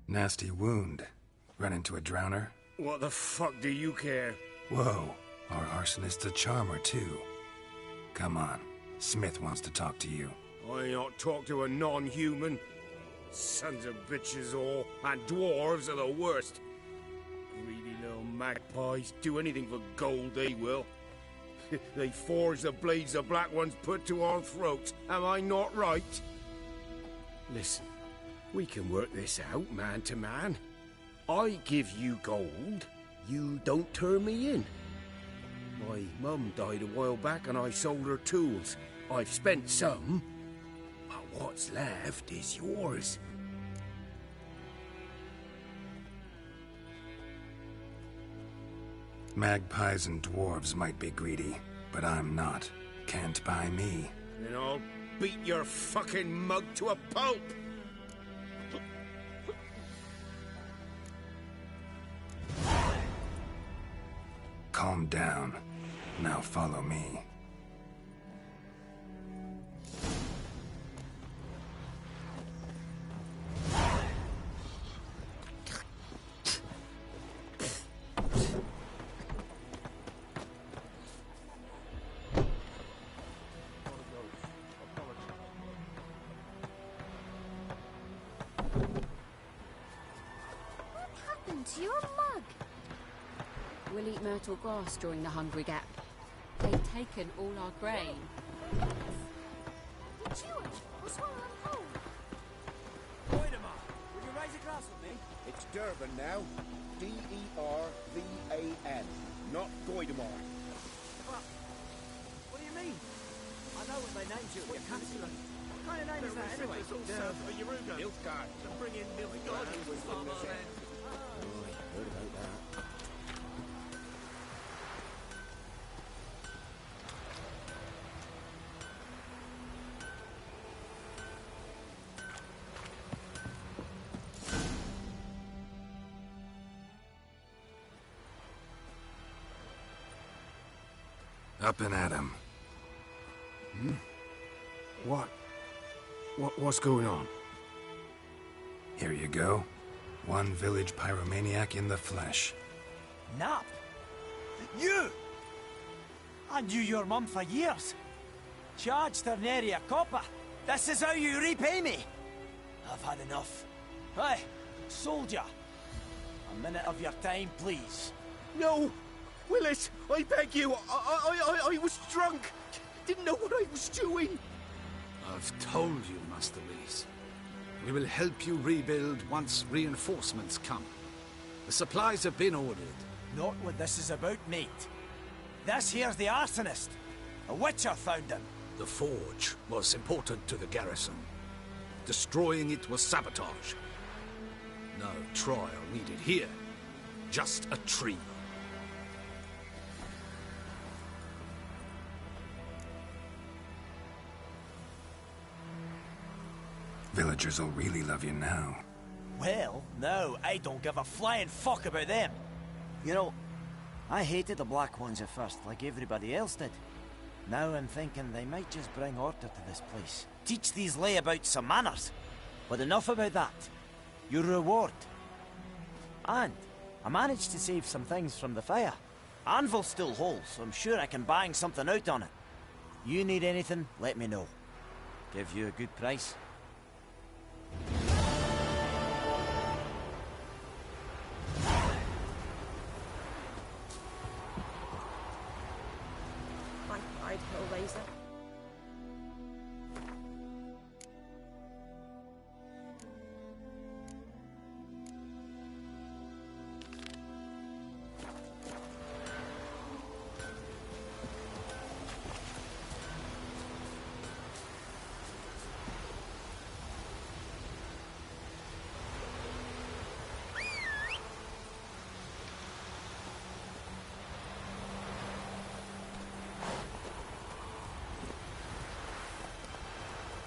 Nasty wound. Run into a drowner? What the fuck do you care? Whoa, our arsonist's a charmer too. Come on, Smith wants to talk to you. I ain't not talk to a non-human. Sons of bitches all, and dwarves are the worst. Greedy little magpies, do anything for gold they will. They forge the blades the Black Ones put to our throats, am I not right? Listen, we can work this out man to man. I give you gold, you don't turn me in. My mum died a while back and I sold her tools. I've spent some, but what's left is yours. Magpies and dwarves might be greedy, but I'm not. Can't buy me. Then I'll beat your fucking mug to a pulp! Calm down. Now follow me. To your mug. We'll eat myrtle grass during the Hungry Gap. They've taken all our grain. Did you swallow and whole? Goidemar, will you raise a glass with me? It's Durban now. D-E-R-V-A-N, not Goidemar. What do you mean? I know what they named you at your castle. What kind of name is that anyway? Nilfgaard. To bring in Nilfgaard was fatherland. Heard about that. Up and at 'em. What's going on? Here you go. One village pyromaniac in the flesh. Nap? You! I knew your mum for years. Charged her nary a copper. This is how you repay me. I've had enough. Hey, soldier. A minute of your time, please. No! Willis, I beg you, I was drunk. Didn't know what I was doing. I've told you, Master Reese. We will help you rebuild once reinforcements come. The supplies have been ordered. Not what this is about, mate. This here's the arsonist. A witcher found him. The forge was important to the garrison. Destroying it was sabotage. No trial needed here. Just a tree. Villagers will really love you now. Well, no, I don't give a flying fuck about them. You know, I hated the Black Ones at first, like everybody else did. Now I'm thinking they might just bring order to this place. Teach these layabouts some manners. But enough about that. Your reward. And I managed to save some things from the fire. Anvil's still whole, so I'm sure I can bang something out on it. You need anything, let me know. Give you a good price. I'd Hellraiser.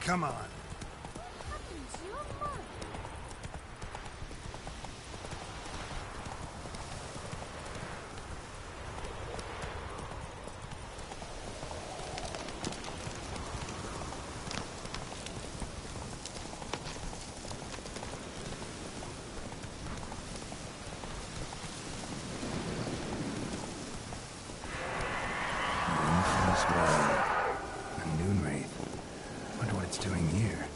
Come on. it's doing here.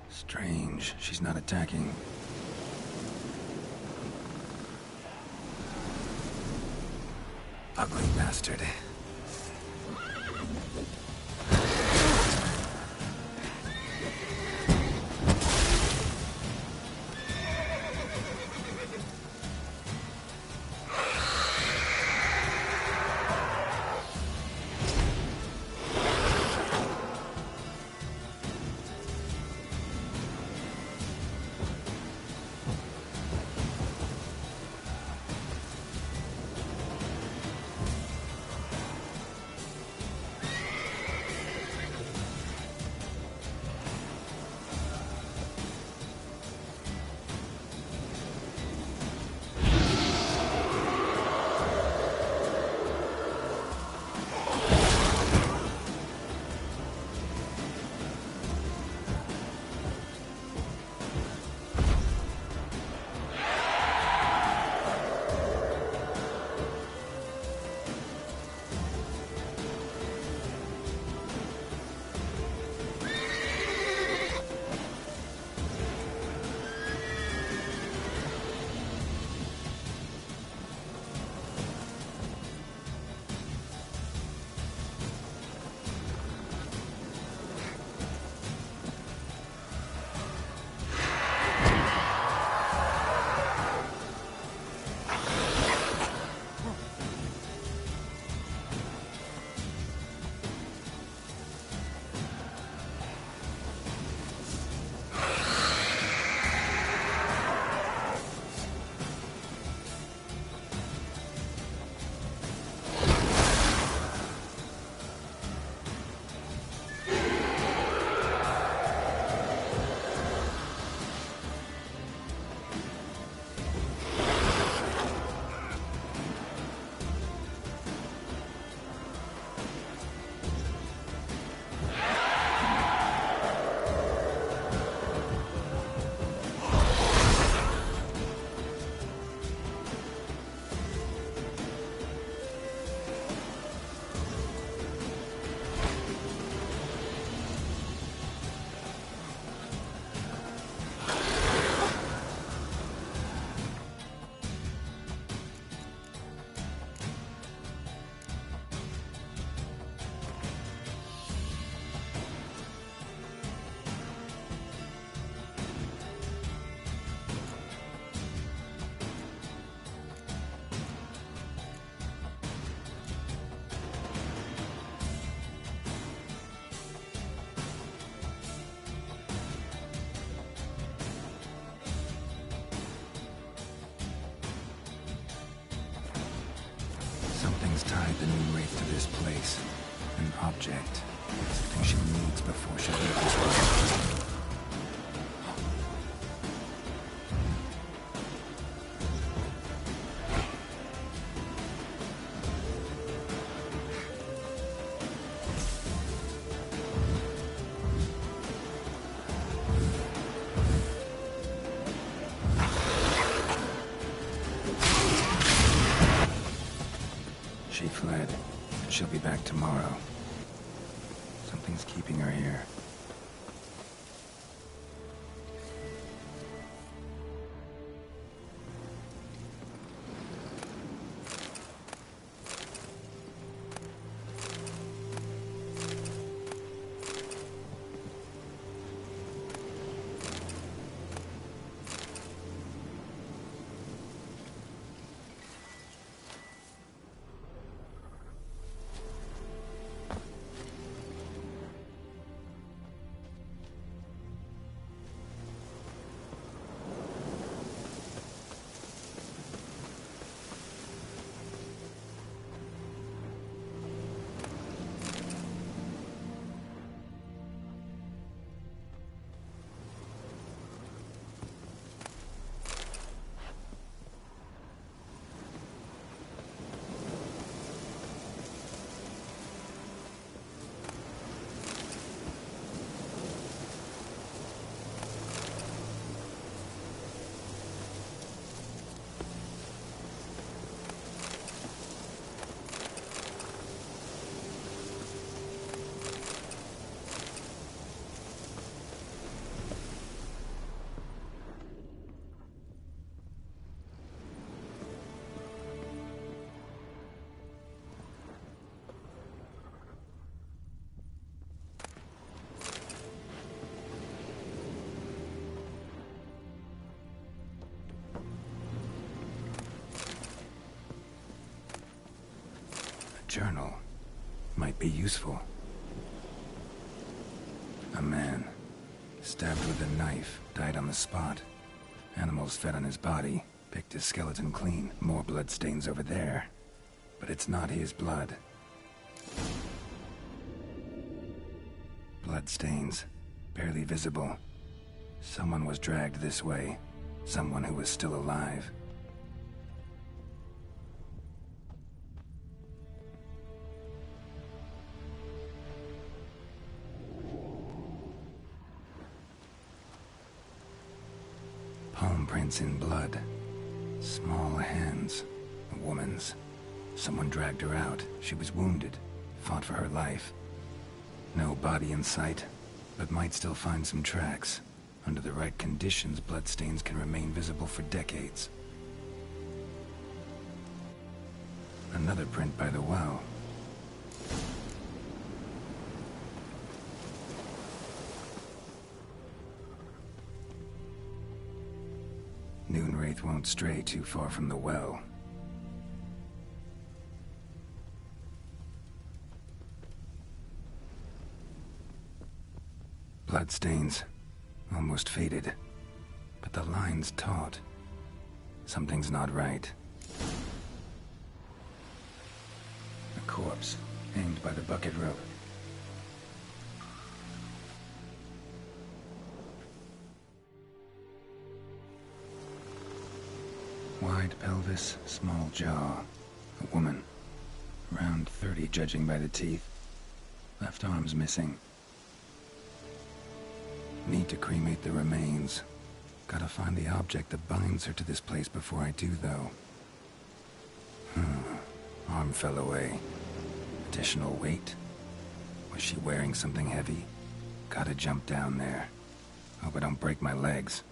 Strange, she's not attacking. Ugly bastard. Something's tied the new wraith to this place. An object. Something she needs before she leaves this world. She fled. She'll be back tomorrow. Something's keeping her here. journal might be useful. A man, stabbed with a knife, died on the spot. Animals fed on his body, picked his skeleton clean. More bloodstains over there. But it's not his blood. Bloodstains, barely visible. Someone was dragged this way. Someone who was still alive. Palm prints in blood. Small hands. A woman's. Someone dragged her out. She was wounded. Fought for her life. No body in sight, but might still find some tracks. Under the right conditions, bloodstains can remain visible for decades. Another print by the well. Noonwraith won't stray too far from the well. Bloodstains. Almost faded. But the line's taut. Something's not right. A corpse, hanged by the bucket rope. Wide pelvis, small jaw. A woman. Around 30, judging by the teeth. Left arm's missing. Need to cremate the remains. Gotta find the object that binds her to this place before I do, though. Arm fell away. Additional weight? Was she wearing something heavy? Gotta jump down there. Hope I don't break my legs.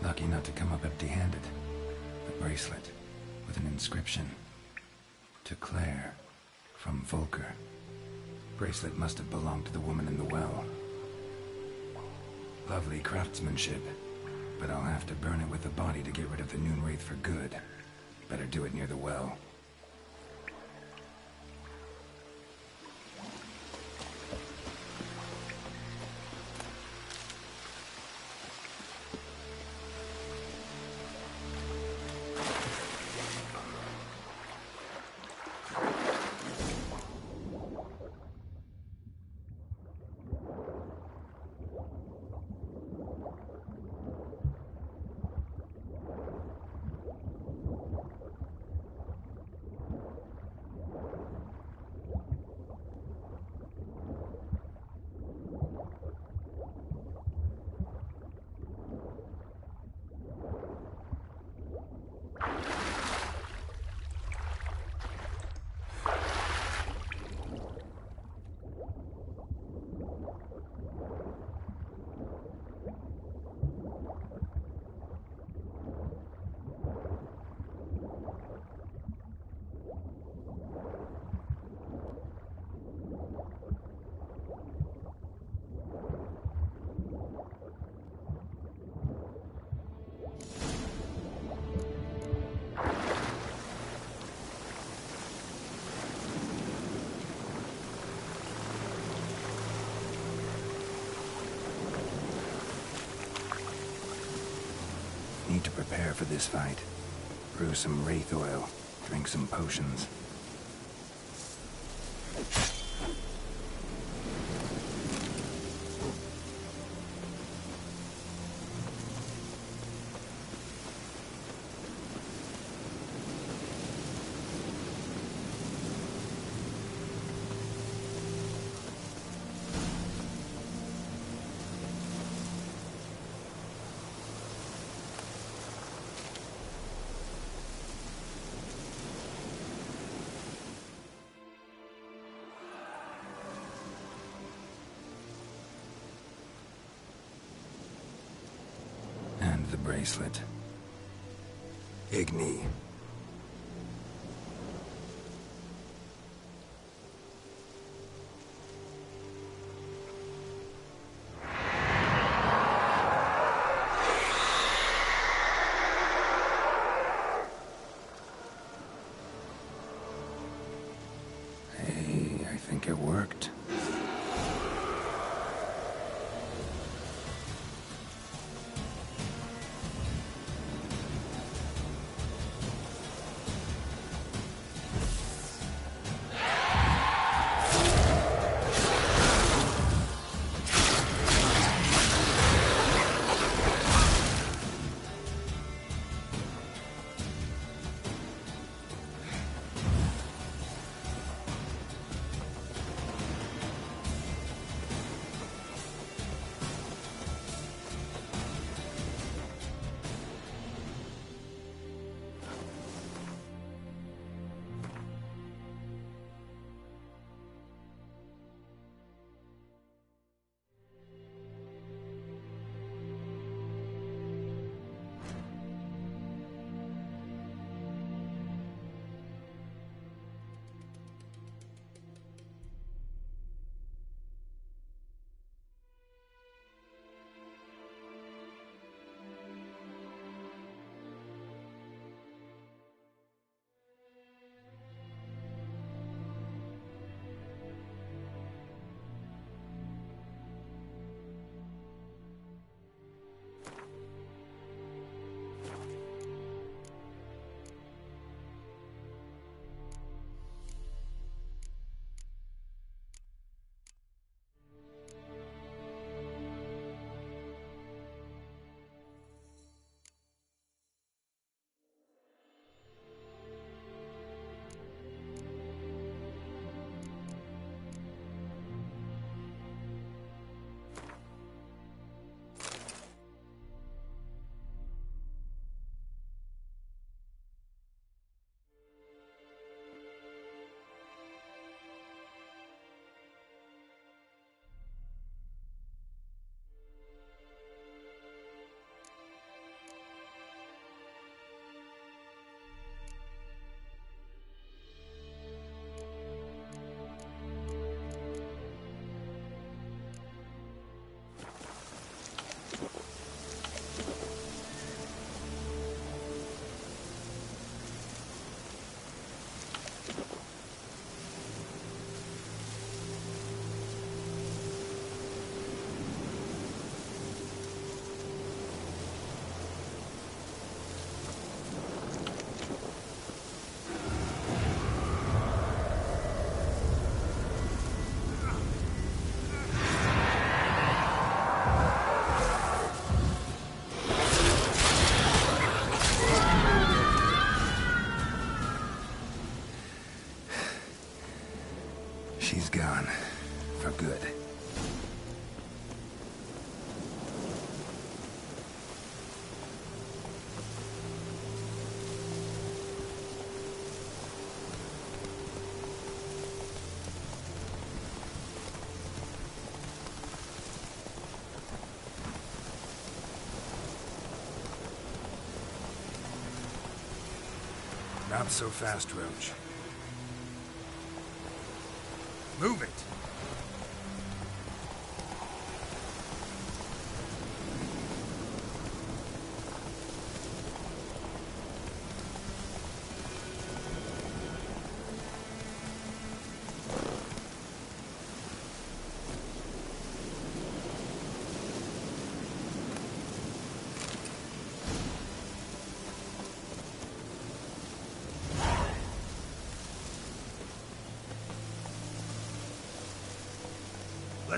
Lucky not to come up empty-handed. A bracelet with an inscription. To Claire, from Volker. Bracelet must have belonged to the woman in the well. Lovely craftsmanship, but I'll have to burn it with the body to get rid of the Noonwraith for good. Better do it near the well. need to prepare for this fight. Brew some wraith oil, drink some potions. The bracelet. Igni. Hey, I think it worked. She's gone. For good. Not so fast, Roach. Move it!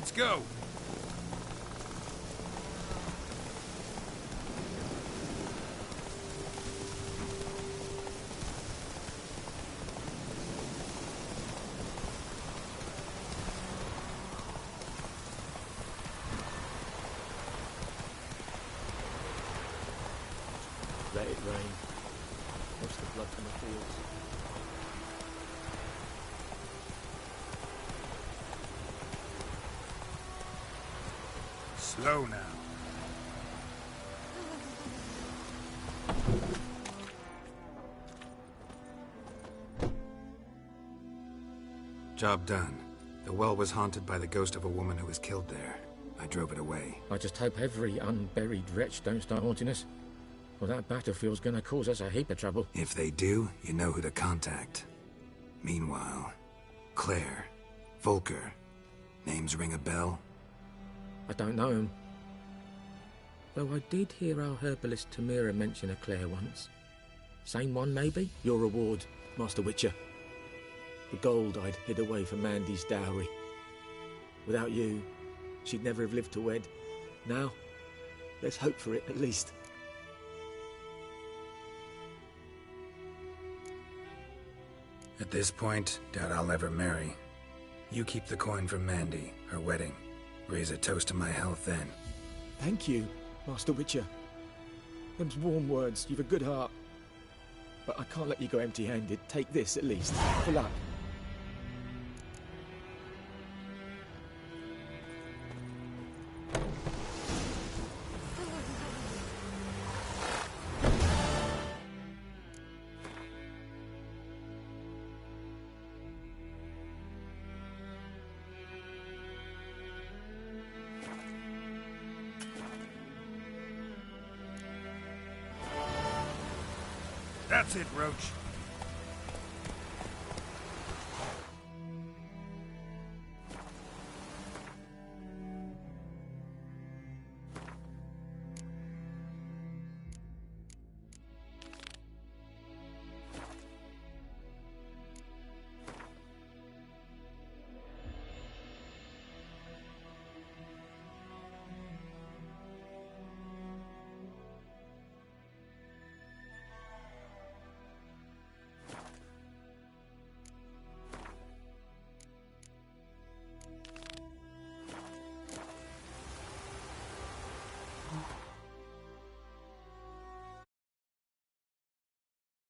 Let's go! Let it rain. Wash the blood from the fields. Slow now. Job done. The well was haunted by the ghost of a woman who was killed there. I drove it away. I just hope every unburied wretch don't start haunting us. Well, that battlefield's gonna cause us a heap of trouble. If they do, you know who to contact. Meanwhile, Claire, Volker, names ring a bell? I don't know him. Though I did hear our herbalist Tamira mention a Claire once. Same one, maybe? Your reward, Master Witcher. The gold I'd hid away for Mandy's dowry. Without you, she'd never have lived to wed. Now, let's hope for it, at least. At this point, doubt I'll ever marry. You keep the coin from Mandy, her wedding. Raise a toast to my health then. Thank you, Master Witcher. Them's warm words. You've a good heart. But I can't let you go empty-handed. Take this, at least. For luck. That's it, Roach.